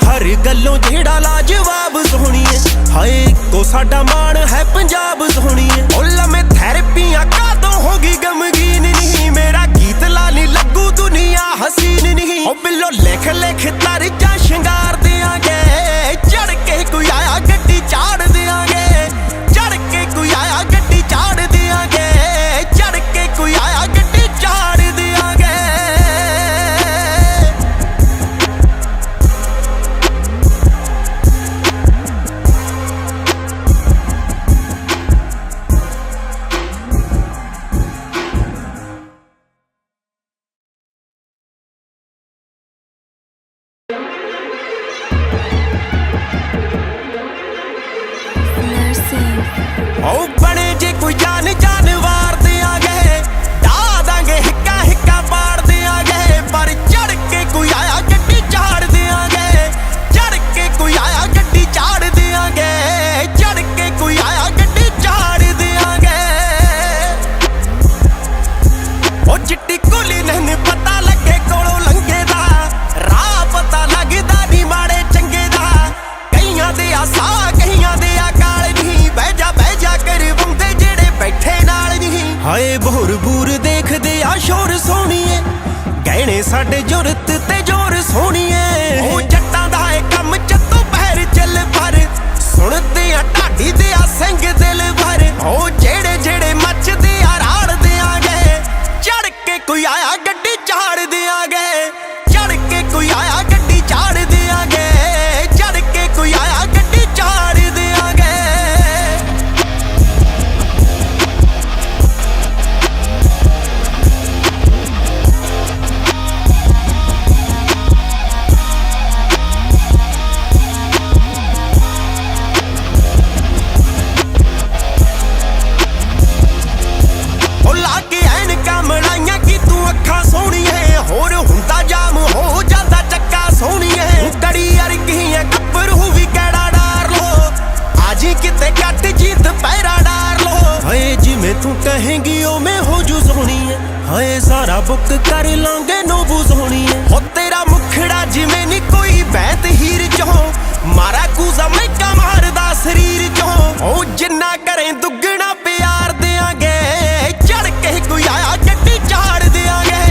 ਹਰ ਗੱਲੋਂ ਜਿਹੜਾ ਲਾਜਵਾਬ ਸੋਹਣੀਏ ਹਾਏ ਇੱਕੋ ਸਾਡਾ ਮਾਣ ਹੈ ਪੰਜਾਬ ਸੋਹਣੀਏ ਉਹ ਲੰਮੇ ਥੈਰੇਪੀਆਂ ਕਾਦੋਂ ਹੋ ਗਈ ਗਮਗੀਨ ਨਹੀਂ ਮੇਰਾ ਗੀਤ ਲਾਲੀ ਲੱਗੂ ਦੁਨੀਆ ਹਸੀਨ ਨਹੀਂ ਉਹ ਬਿੱਲੋ ਲਿਖ ਲਿਖ ਤਰਜਾ ਸ਼ਿੰਗਾਰ ਦਿਆਂਗੇ ਚੜ ਕੇ ਕੋਈ ਆਇਆ ਗੱਡੀ ओ चिट्टी कुली नहीं पता लगे कोलों लंघे दा राह पता लगदा नी माड़े चंगे दा कईयां दे आसा कईयां दे अकाल नहीं बह जा कर बंदे जेड़े बैठे नाल नहीं हाय बोर बूर देखदे आ शोर सोहणीए गहने साडे जुरत ते जोर सोहणीए ओ जट्टां दा ए कम चत्तो पैर चल भर सुणदे आ ढाडी दे आ सिंह दिल भर ओ जेड़े जेड़े मचदे आ राड़ देआंगे चढ़ के कोई आया गड्डी चाड़ देआंगे चढ़ के कोई आया गड्डी चाड़ देआंगे चढ़ के कोई आया गड्डी चाड़ देआंगे तू कहेंगी ओ मैं हो जू सोहनी है हाय सारा बुक कर लांगे नोबू सोहनी है हो तेरा मुखड़ा जिवें नी कोई बैत हीर चो मारा कूजा मैका मारदा शरीर चो ओ जिन्ना करें दुगना प्यार देआंगे चढ़ के कोई आया गड्डी चाड़ देआंगे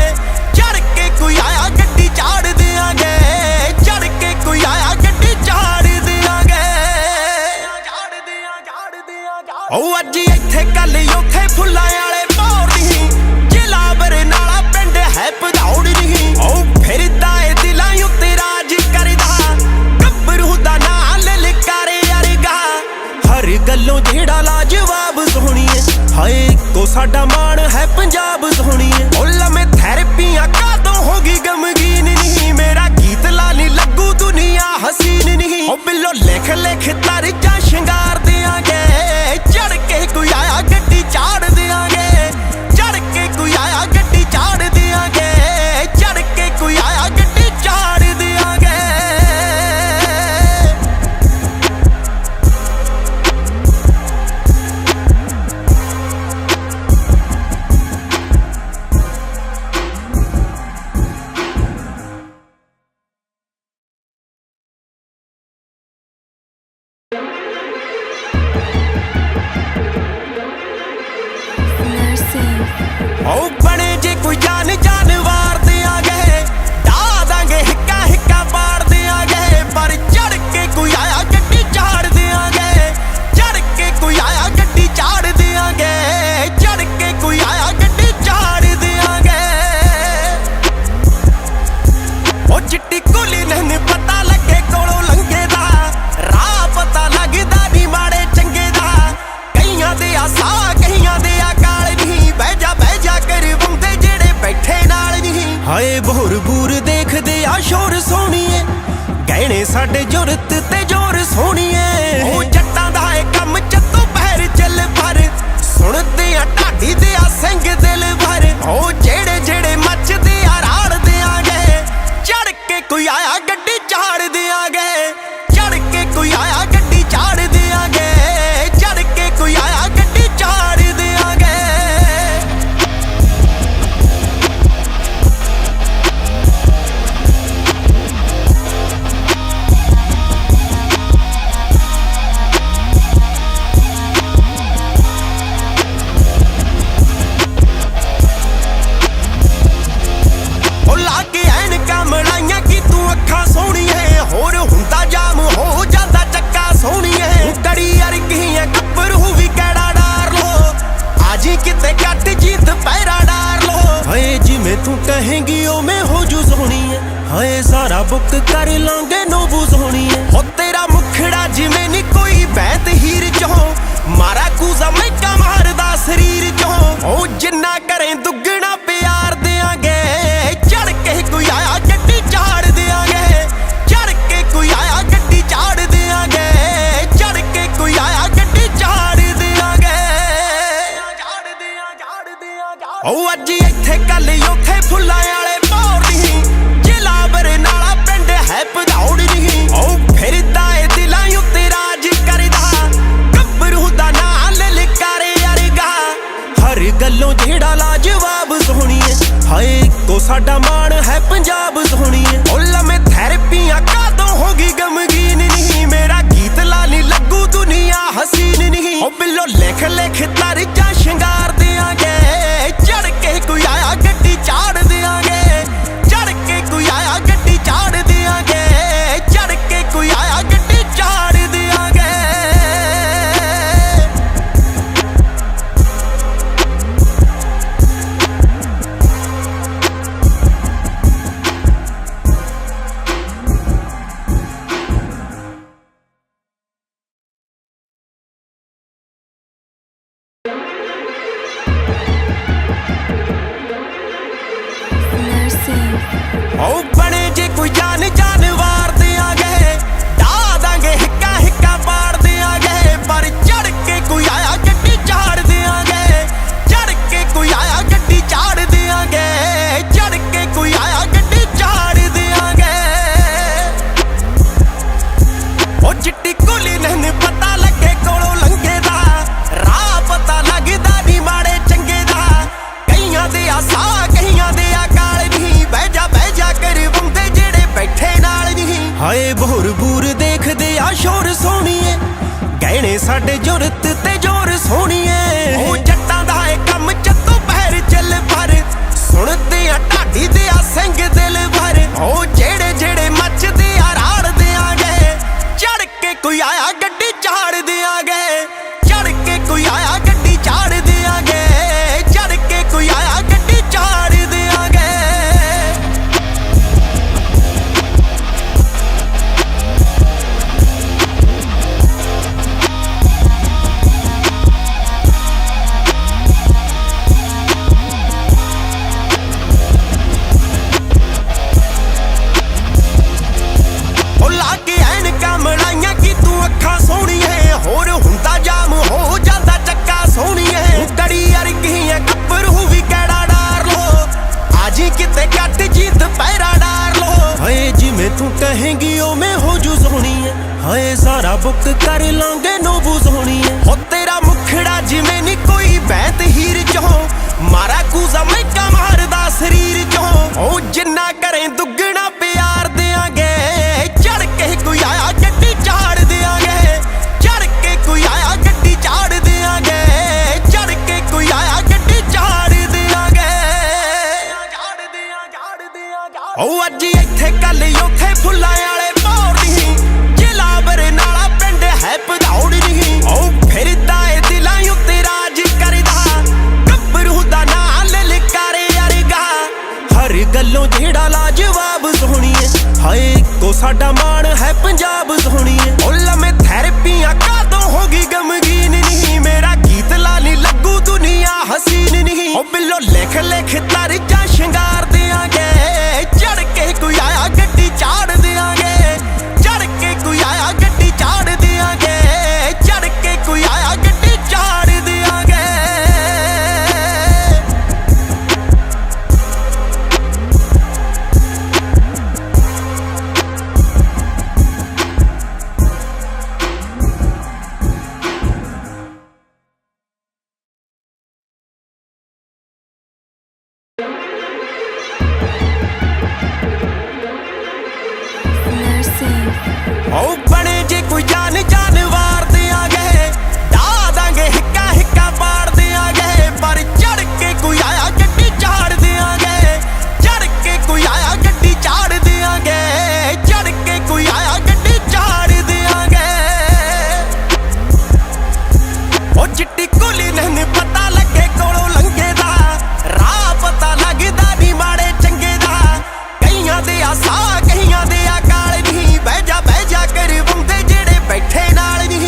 चढ़ के कोई आया गड्डी चाड़ देआंगे चढ़ के कोई आया गड्डी चाड़ देआंगे ओ अज इत्थे कल उथे फुल्लां वाले भौर नहीं जिला बरनाला पिंड है भदौड़ नहीं ओ फिरदा ए दिलां उत्ते राज करदा गब्बरू दा नां ललकारे अरगा हर गल्लों जेड़ा लाजवाब सोहणीए हाय को साडा मान है पंजाब सोहणीए ओ लमे थैरेपियां कादों होगी गमगीन नहीं मेरा गीत लानी लगू दुनिया हसीन नहीं ओ बिल्लो लिख लिख तरजा शंगार देआंगे चढ़ के कोई आया गड्डी चाड़ देआंगे चढ़ के कोई आया गड्डी चाड़ देआंगे चढ़ के कोई आया गड्डी चाड़ देआंगे ओ बने जे कोई जान जानवार देआंगे ढा दांगे हिक्का हिक्का पाड़ देआंगे पर चढ़ के कोई आया गड्डी चाड़ देआंगे चढ़ के कोई आया गड्डी चाड़ देआंगे चढ़ के कोई आया गड्डी चाड़ देआंगे ओ चिट्टी कुली नहीं पता लगे कोलों लंघे दा राह पता लगदा नी माड़े चंगे दा कईयां दे आसा कईयां दे अकाल नहीं बह जा कर बंदे जेड़े बैठे नाल नहीं हाय बोर बूर देखदे आ शोर सोहणीए गहने साडे जुरत ते जोर सोहणीए ओ जट्टां दा ए कम चत्तो पैर चल भर सुणदे आ ढाडी दे आ सिंह दिल भर ओ जेड़े जेड़े मचदे आ राड़ देआंगे चढ़ के कोई आया गड्डी चाड़ देआंगे चढ़ के कोई आया गड्डी चाड़ देआंगे चढ़ के कोई आया गड्डी चाड़ देआंगे तू कहेंगी ओ मैं हो जू सोहनी है हाय सारा बुक कर लांगे नोबू सोहनी है हो तेरा मुखड़ा जिवें नी कोई बैत हीर चो मारा कूजा मैका मारदा शरीर चो ओ जिन्ना करें दुगना प्यार देआंगे चढ़ के कोई आया गड्डी चाड़ देआंगे चढ़ के कोई आया गड्डी चाड़ देआंगे चढ़ के कोई आया गड्डी चाड़ देआंगे ओ अज इत्थे कल उथे फुल्लां वाले भौर नहीं जिला बरनाला पिंड है भदौड़ नहीं ओ फिरदा ए दिलां उत्ते राज करदा गब्बरू दा नां ललकारे अरगा हर गल्लों जेड़ा लाजवाब सोहणीए ਹਾਏ ਕੋ ਸਾਡਾ ਮਾਣ ਹੈ ਪੰਜਾਬ ਸੋਹਣੀਏ। ਉਹ ਲੰਮੇ ਥੈਰੇਪੀਆਂ ਕਾਦੋਂ ਹੋ ਗਈ ਗਮਗੀਨ ਨਹੀਂ, ਮੇਰਾ ਗੀਤ ਲਾਲੀ ਲੱਗੂ ਦੁਨੀਆ ਹਸੀਨ ਨਹੀਂ। ਉਹ ਬਿੱਲੋ ਲਿਖ ਲਿਖ ਤਰਜਾ ਸ਼ਿੰਗਾਰ ਦਿਆਂਗੇ, ਚੜ ਕੇ ਕੋਈ ਆਇਆ ਗੱਡੀ ਚਾੜ ਦਿਆਂਗੇ, ਚੜ ਕੇ ਕੋਈ ਆਇਆ ਗੱਡੀ ਚਾੜ ਦਿਆਂਗੇ, ਚੜ ਕੇ ਕੋਈ ਆਇਆ ਗੱਡੀ ਚਾੜ ਦਿਆਂਗੇ। ਉਹ ਬਣੇ ਜੇ ਕੋਈ ਜਾਨਵਾਰ ਦਿਆਂਗੇ, ਢਾ ਦਾਂਗੇ ਹਿੱਕਾ ਹਿੱਕਾ ਪਾੜ ਦਿਆਂਗੇ, ਪਰ ਚੜ ਕੇ ਕੋਈ ਆਇਆ ਗੱਡੀ ਚਾੜ ਦਿਆਂਗੇ, ਚੜ ਕੇ ਕੋਈ ਆਇਆ ਗੱਡੀ ਚਾੜ ਦਿਆਂਗੇ, ਚੜ ਕੇ ਕੋਈ ਆਇਆ ਗੱਡੀ ਚਾੜ ਦਿਆਂਗੇ। ਉਹ ਚਿੱਟੀ ਕੁਲੀ ਨਹੀਂ ਪਤਾ ਲੱਗੇ ਕੋਲੋਂ ਲੰਘੇ ਦਾ, ਰਾਹ ਪਤਾ ਲੱਗਦਾ ਨਹੀਂ ਮਾੜੇ ਚੰਗੇ ਦਾ, ਕਈਆਂ ਦੇ ਆ ਸਾਹ ਕਈਆਂ ਦੇ ਆ ਕਾਲ ਨਹੀਂ, ਬਹਿ ਜਾ ਕਰ ਬੰਦੇ ਜਿਹੜੇ ਬੈਠੇ ਨਾਲ ਨਹੀਂ। ਹਾਏ ਬੋਰ ਬੂਰ ਦੇਖਦੇ ਆ ਸ਼ੋਰ ਸੋਹਣੀਏ, ਗਹਿਣੇ ਸਾਡੇ ਜੁਰਤ ਤੇ ਜੋਰ ਸੋਹਣੀਏ। ਉਹ ਜੱਟਾਂ ਦਾ ਏ ਕੰਮ ਚੱਤੋਂ ਪਹਿਰ ਚੱਲ ਪਰ, ਸੁਣਦੇ ਆ ਢਾਡੀ ਦੇ ਆ ਸਿੰਘ ਦਿਲ ਭਰ। ਉਹ ਜਿਹੜੇ ਜਿਹੜੇ ਮੱਚਦੇ ਆ ਰਾੜ ਦਿਆਂਗੇ, ਚੜ ਕੇ ਕੋਈ ਆਇਆ ਗੱਡੀ ਚਾੜ ਦਿਆਂਗੇ, ਚੜ ਕੇ ਕੋਈ ਆਇਆ ਗੱਡੀ ਚਾੜ ਦਿਆਂਗੇ, ਚੜ ਕੇ ਕੋਈ ਆਇਆ ਗੱਡੀ ਚਾੜ ਦਿਆਂਗੇ। ਉਹ ਲਾ ਕੇ ਐਨਕਾਂ ਮੜਾਈਆਂ ਕੀ ਤੂੰ ਅੱਖਾਂ ਸੋਹਣੀਏ, ਹੋਰ ਹੁੰਦਾ ਜਾਮ ਹੋ ਜਾਂਦਾ ਚੱਕਾ ਸੋਹਣੀਏ। ਕੜੀ ਅਰਗੀਆਂ ਗੱਭਰੂ ਵੀ ਕਿਹੜਾ ਡਾਰ ਲੋ, ਆਜੀ ਕਿਤੇ ਕੱਟ ਜੀਤ ਪਹਿਰਾ ਡਾਰ ਲੋ। ਹਾਏ ਜਿਵੇਂ ਤੂੰ ਕਹੇਂਗੀ ਉਵੇਂ ਹੋ ਜੂ ਸੋਹਣੀਏ, ਹਾਏ ਸਾਰਾ ਬੁੱਕ ਕਰ ਲਾਂਗੇ ਨੋਬੂ ਸੋਹਣੀਏ। ਹੋ ਤੇਰਾ ਮੁਖੜਾ ਜਿਵੇਂ ਨੀ ਕੋਈ ਬੈਤ ਹੀਰ ਚੋਂ, ਮਾਰਾ ਕੂਜ਼ਾ ਮੈਕਾ ਮਾਰਦਾ ਸਰੀਰ ਚੋਂ। ਉਹ ਜਿੰਨਾ ਕਰੇ ਦੁੱਗਣਾ ਪਿਆਰ ਦਿਆਂਗੇ, ਚੜ ਕੇ ਕੋਈ ਆਇਆ ਗੱਡੀ ਚਾੜ ਦਿਆਂਗੇ, ਚੜ ਕੇ ਕੋਈ ਆਇਆ ਗੱਡੀ ਚਾੜ ਦਿਆਂਗੇ, ਚੜ ਕੇ ਕੋਈ ਆਇਆ ਗੱਡੀ ਚਾੜ ਦਿਆਂਗੇ। ਉਹ ਅੱਜ ਇੱਥੇ ਕੱਲ ਉੱਥੇ ਫੁੱਲਾਂ ਵਾਲੇ ਮੋੜ ਨਹੀਂ, ਜ਼ਿਲ੍ਹਾ ਬਰਨਾਲਾ ਪਿੰਡ ਹੈ ਭਦੌੜ ਨਹੀਂ। ਉਹ ਫਿਰਦਾ ਏ ਦਿਲਾਂ ਉੱਤੇ ਰਾਜ ਕਰਦਾ, ਗੱਭਰੂ ਦਾ ਨਾਂ ਲਲਕਾਰੇ ਅਰਗਾ, ਹਰ ਗੱਲੋਂ ਜਿਹੜਾ ਲਾਜਵਾਬ ਸੋਹਣੀਏ। ਹਾਏ ਕੋ ਸਾਡਾ ਮਾਣ ਹੈ ਪੰਜਾਬ ਸੋਹਣੀਏ। ਉਹ ਲੰਮੇ ਥੈਰੇਪੀਆਂ ਕਾਦੋਂ ਹੋ ਗਈ ਗਮਗੀਨ ਨਹੀਂ, ਮੇਰਾ ਗੀਤ ਲਾਲੀ ਲੱਗੂ ਦੁਨੀਆ ਹਸੀਨ ਨਹੀਂ। ਉਹ ਬਿੱਲੋ ਲਿਖ ਲਿਖ ਤਰਜਾ ਸ਼ਿੰਗਾਰ ਦਿਆਂਗੇ, ਚੜ ਕੇ ਕੋਈ ਆਇਆ ਗੱਡੀ ਚਾੜ ਦਿਆਂਗੇ, ਚੜ ਕੇ ਕੋਈ ਆਇਆ ਗੱਡੀ ਚਾੜ ਦਿਆਂਗੇ, ਚੜ ਕੇ ਕੋਈ ਆਇਆ ਗੱਡੀ ਚਾੜ ਦਿਆਂਗੇ। ਉਹ ਬਣੇ ਜੇ ਕੋਈ ਜਾਨਵਾਰ ਦਿਆਂਗੇ, ਢਾ ਦਾਂਗੇ ਹਿੱਕਾ ਹਿੱਕਾ ਪਾੜ ਦਿਆਂਗੇ, ਪਰ ਚੜ ਕੇ ਕੋਈ ਆਇਆ ਗੱਡੀ ਚਾੜ ਦਿਆਂਗੇ, ਚੜ ਕੇ ਕੋਈ ਆਇਆ ਗੱਡੀ ਚਾੜ ਦਿਆਂਗੇ, ਚੜ ਕੇ ਕੋਈ ਆਇਆ ਗੱਡੀ ਚਾੜ ਦਿਆਂਗੇ। ਉਹ ਚਿੱਟੀ ਕੁਲੀ ਨਹੀਂ ਪਤਾ ਲੱਗੇ ਕੋਲੋਂ ਲੰਘੇ ਦਾ, ਰਾਹ ਪਤਾ ਲੱਗਦਾ ਨਹੀਂ ਮਾੜੇ ਚੰਗੇ ਦਾ, ਕਈਆਂ ਦੇ ਆ ਸਾਹ ਕਈਆਂ ਦੇ ਆ ਕਾਲ ਨਹੀਂ, ਬਹਿ ਜਾ ਕਰ ਬੰਦੇ ਜਿਹੜੇ ਬੈਠੇ ਨਾਲ ਨਹੀਂ।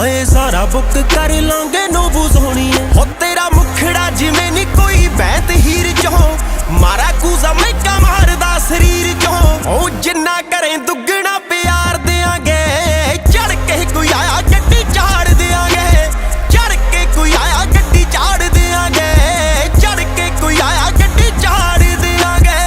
हाए सारा बुक कर लांगे नोबू सोहणीए हो तेरा मुखड़ा जिवें नी कोई बैत हीर चो मारा कूजा मैका मारदा शरीर चो ओ जिन्ना करें दुगना प्यार देंगे चढ़ के कोई आया गड्डी चाड़ देंगे चढ़ के कोई आया गड्डी चाड़ देंगे चढ़ के कोई आया गड्डी चाड़ देंगे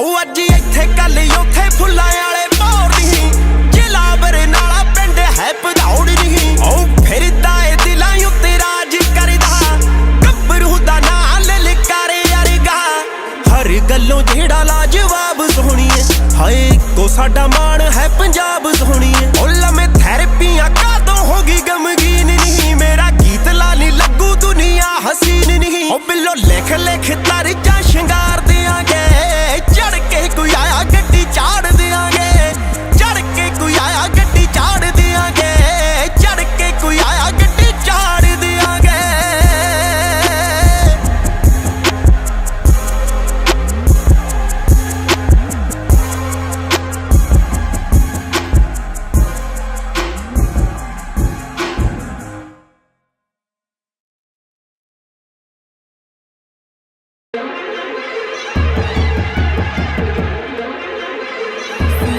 ओ अज इत्थे कल उथे फुल्लां वाले भौर नहीं जिला बरनाला पिंड है भदौड़ नहीं ओ फिरदा ए दिलां उत्ते राज करदा गब्बरू दा नां ललकारे अरगा हर गल्लों जेड़ा लाजवाब सोहणीए हाए को साडा मान है पंजाब सोहणीए ओ लमे थेरेपियां कादों होगी गमगीन नहीं मेरा गीत लानी लगू दुनिया हसीन नहीं ओ बिल्लो लिख लिख तारीजा शंगार देंगे चढ़ के कोई आया गड्डी चाड़ देंगे चढ़ के कोई आया गड्डी चाड़ देंगे चढ़ के कोई आया गड्डी चाड़ देंगे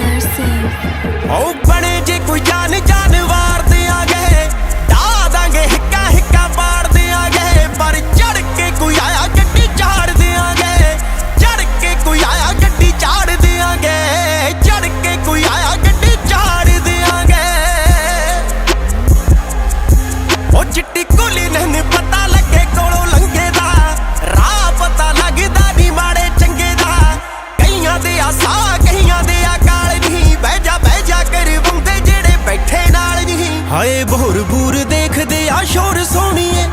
ओ बने जे कोई जान जानवार देंगे ढा देंगे हिक्का हिक्का पाड़ देंगे पर चढ़ के कोई आया गड्डी चाड़ देंगे चढ़ के कोई आया गड्डी चाड़ देंगे चढ़ के कोई आया गड्डी चाड़ देंगे ओ चिट्टी कुली नहीं पता लगे कोलों लंघे दा राह पता लगदा नी माड़े चंगे दा कईयां दे आसा कईयां दे अकाल नहीं बह जा कर बंदे जेड़े बैठे नाल नहीं हाए बोर बूर देखदे आ शोर सोहणीए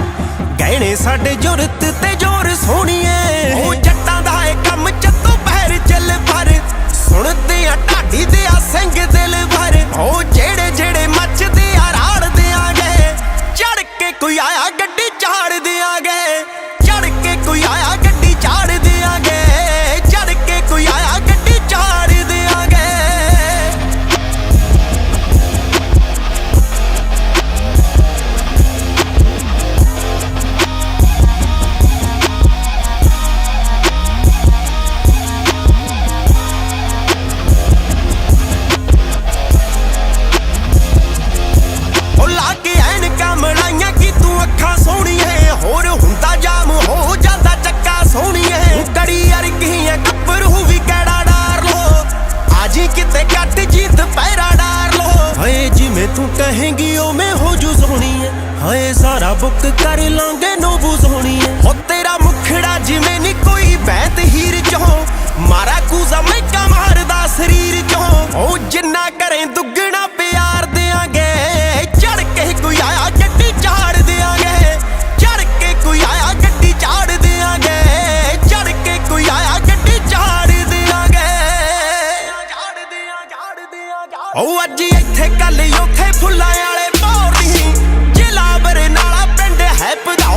गहणे साडे जुरत ते जोर सोहणीए ओ जट्टां दा ए कम चत्तो पैर चल पर सुणदे आ ढाडी दे आ सिंह दिल भर ओ जेड़े जेड़े मचदे आ राड़ देंगे चढ़ के कोई आया गड्डी चाड़ देंगे चढ़ के कोई आया गड्डी चाड़ देंगे चढ़ के कोई आया गड्डी चाड़ देंगे ओ लाके ऐनकां मलाइयां की तू अखां सोहणीए होर हुंदा जाम हो जांदा चक्का सोहणीए कड़ी अरगियां गब्बरू भी कैड़ा डार लो आजी किते कट जीत पैरा डार लो हाए जिवें तू कहेंगी ओ मैं हो जू सोहणीए हाए सारा बुक कर लांगे नोबू सोहणीए हो तेरा मुखड़ा जिवें नी कोई बैत हीर चो मारा कूजा मैका मारदा शरीर चो ओ जिन्ना करें दुगना प्यार देंगे चढ़ के कोई आया गड्डी चाड़ देंगे चढ़ के कोई आया गड्डी चाड़ देंगे चढ़ के कोई आया गड्डी चाड़ देंगे ओ अज इत्थे कल उथे फुल्लां वाले भौर नहीं जिला बरनाला पिंड है भदौड़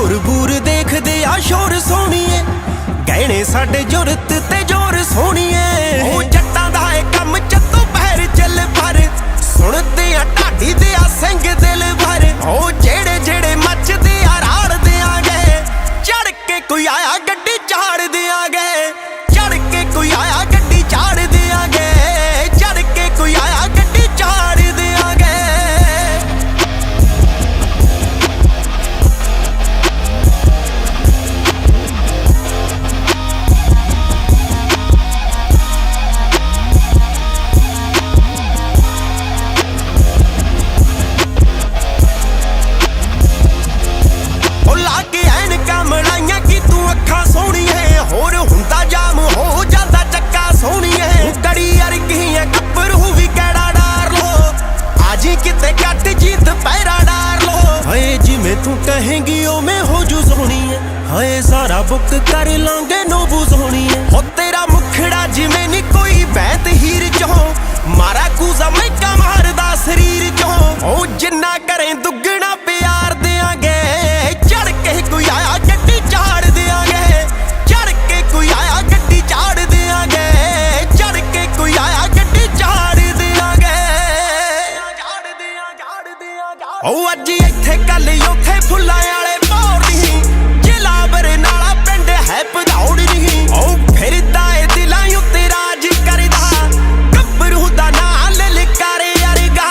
ਬੂਰ ਦੇਖਦੇ ਆ ਸ਼ੋਰ ਸੋਹਣੀਏ, ਗਹਿਣੇ ਸਾਡੇ ਜੁਰਤ ਤੇ ਜੋਰ ਸੋਹਣੀਏ। ਉਹ ਜੱਟਾਂ ਦਾ ਏ ਕੰਮ ਚੱਤੋਂ ਪੈਰ ਚੱਲ ਪਰ, ਸੁਣਦੇ ਆ ਢਾਡੀ ਦੇ ਆ ਸਿੰਘ ਦਿਲ ਭਰ। ਉਹ ਜਿਹੜੇ ਜਿਹੜੇ ਮੱਚਦੇ ਆ ਰਾੜ ਦਿਆਂਗੇ, ਚੜ ਕੇ ਕੋਈ ਆਇਆ ਗੱਡੀ ਝਾੜ ਦਿਆਂਗੇ, ਚੜ ਕੇ ਕੋਈ ਆਇਆ ਗੱਡੀ ਝਾੜ ਦਿਆਂਗੇ, ਚੜ ਕੇ ਕੋਈ ਆਇਆ ਗੱਡੀ ਝਾੜ ਦਿਆਂਗੇ। ਉਹ ਲਾ ਕੇ ਐਨਕਾਂ ਮੜਾਈਆਂ ਕੀ ਤੂੰ ਅੱਖਾਂ ਸੋਹਣੀਏ, ਹੋਰ ਹੁੰਦਾ ਜਾਮ ਹੋ ਜਾਂਦਾ ਚੱਕਾ ਸੋਹਣੀਏ। ਕੜੀ ਅਰਗੀਆਂ ਗੱਭਰੂ ਵੀ ਕਿਹੜਾ ਡਾਰ ਲੋ, ਆਜੀ ਕਿਤੇ ਕੱਟ ਜੀਤ ਪੈਰਾ ਡਾਰ ਲੋ। ਹਾਏ ਜਿਵੇਂ ਤੂੰ ਕਹੇਂਗੀ ਉਵੇਂ ਹੋ ਜੂ ਸੋਹਣੀਏ, ਹਾਏ ਸਾਰਾ ਬੁੱਕ ਕਰ ਲਾਂਗੇ ਨੋਬੂ ਸੋਹਣੀਏ। ਹੋ ਤੇਰਾ ਮੁਖੜਾ ਜਿਵੇਂ ਨੀ ਕੋਈ ਬੈਤ ਹੀਰ ਚੋਂ, ਮਾਰਾ ਕੂਜ਼ਾ ਮੈਕਾ ਮਾਰਦਾ ਸਰੀਰ ਚੋਂ। ਉਹ ਜਿੰਨਾ ਕਰੇ ਦੁੱਗਣਾ ਪਿਆਰ ਦਿਆਂਗੇ, ਚੜ ਕੇ ਕੋਈ ਆਇਆ ਗੱਡੀ ਝਾੜ ਦਿਆਂਗੇ, ਚੜ ਕੇ ਕੋਈ ਆਇਆ ਗੱਡੀ ਝਾੜ ਦਿਆਂਗੇ, ਚੜ ਕੇ ਕੋਈ ਆਇਆ ਗੱਡੀ ਝਾੜ ਦਿਆਂਗੇ। ਉਹ ਅੱਜ ਇੱਥੇ ਕੱਲ ਉੱਥੇ ਫੁੱਲਾਂ ਵਾਲੇ ਭੌਰ ਨਹੀਂ, ਜ਼ਿਲ੍ਹਾ ਬਰਨਾਲਾ ਪਿੰਡ ਹੈ ਭਦੌੜ ਨਹੀਂ। ਉਹ ਫਿਰਦਾ ਏ ਦਿਲਾਂ ਉੱਤੇ ਰਾਜ ਕਰਦਾ, ਗੱਭਰੂ ਦਾ ਨਾਂ ਲਲਕਾਰੇ ਅਰਗਾ,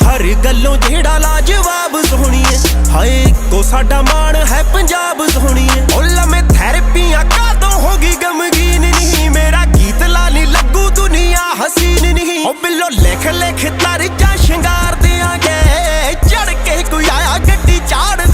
ਹਰ ਗੱਲੋਂ ਜਿਹੜਾ ਲਾਜਵਾਬ ਸੋਹਣੀਏ। ਹਾਏ ਇੱਕੋ ਸਾਡਾ ਮਾਣ ਹੈ ਪੰਜਾਬ ਸੋਹਣੀਏ। ਉਹ ਲੰਮੇ ਥੈਰੇਪੀਆਂ ਕਾਦੋਂ ਹੋ ਗਈ ਗਮਗੀਨ ਨਹੀਂ, ਮੇਰਾ ਗੀਤ ਲਾਲੀ ਲੱਗੂ ਦੁਨੀਆ ਹਸੀਨ ਨਹੀਂ। ਉਹ ਬਿੱਲੋ ਲਿਖ ਲਿਖ ਤਰਜਾ ਸ਼ਿੰਗਾਰ ਦਿਆਂਗੇ, ਚੜ ਕੇ ਕੋਈ ਆਇਆ ਗੱਡੀ ਝਾੜ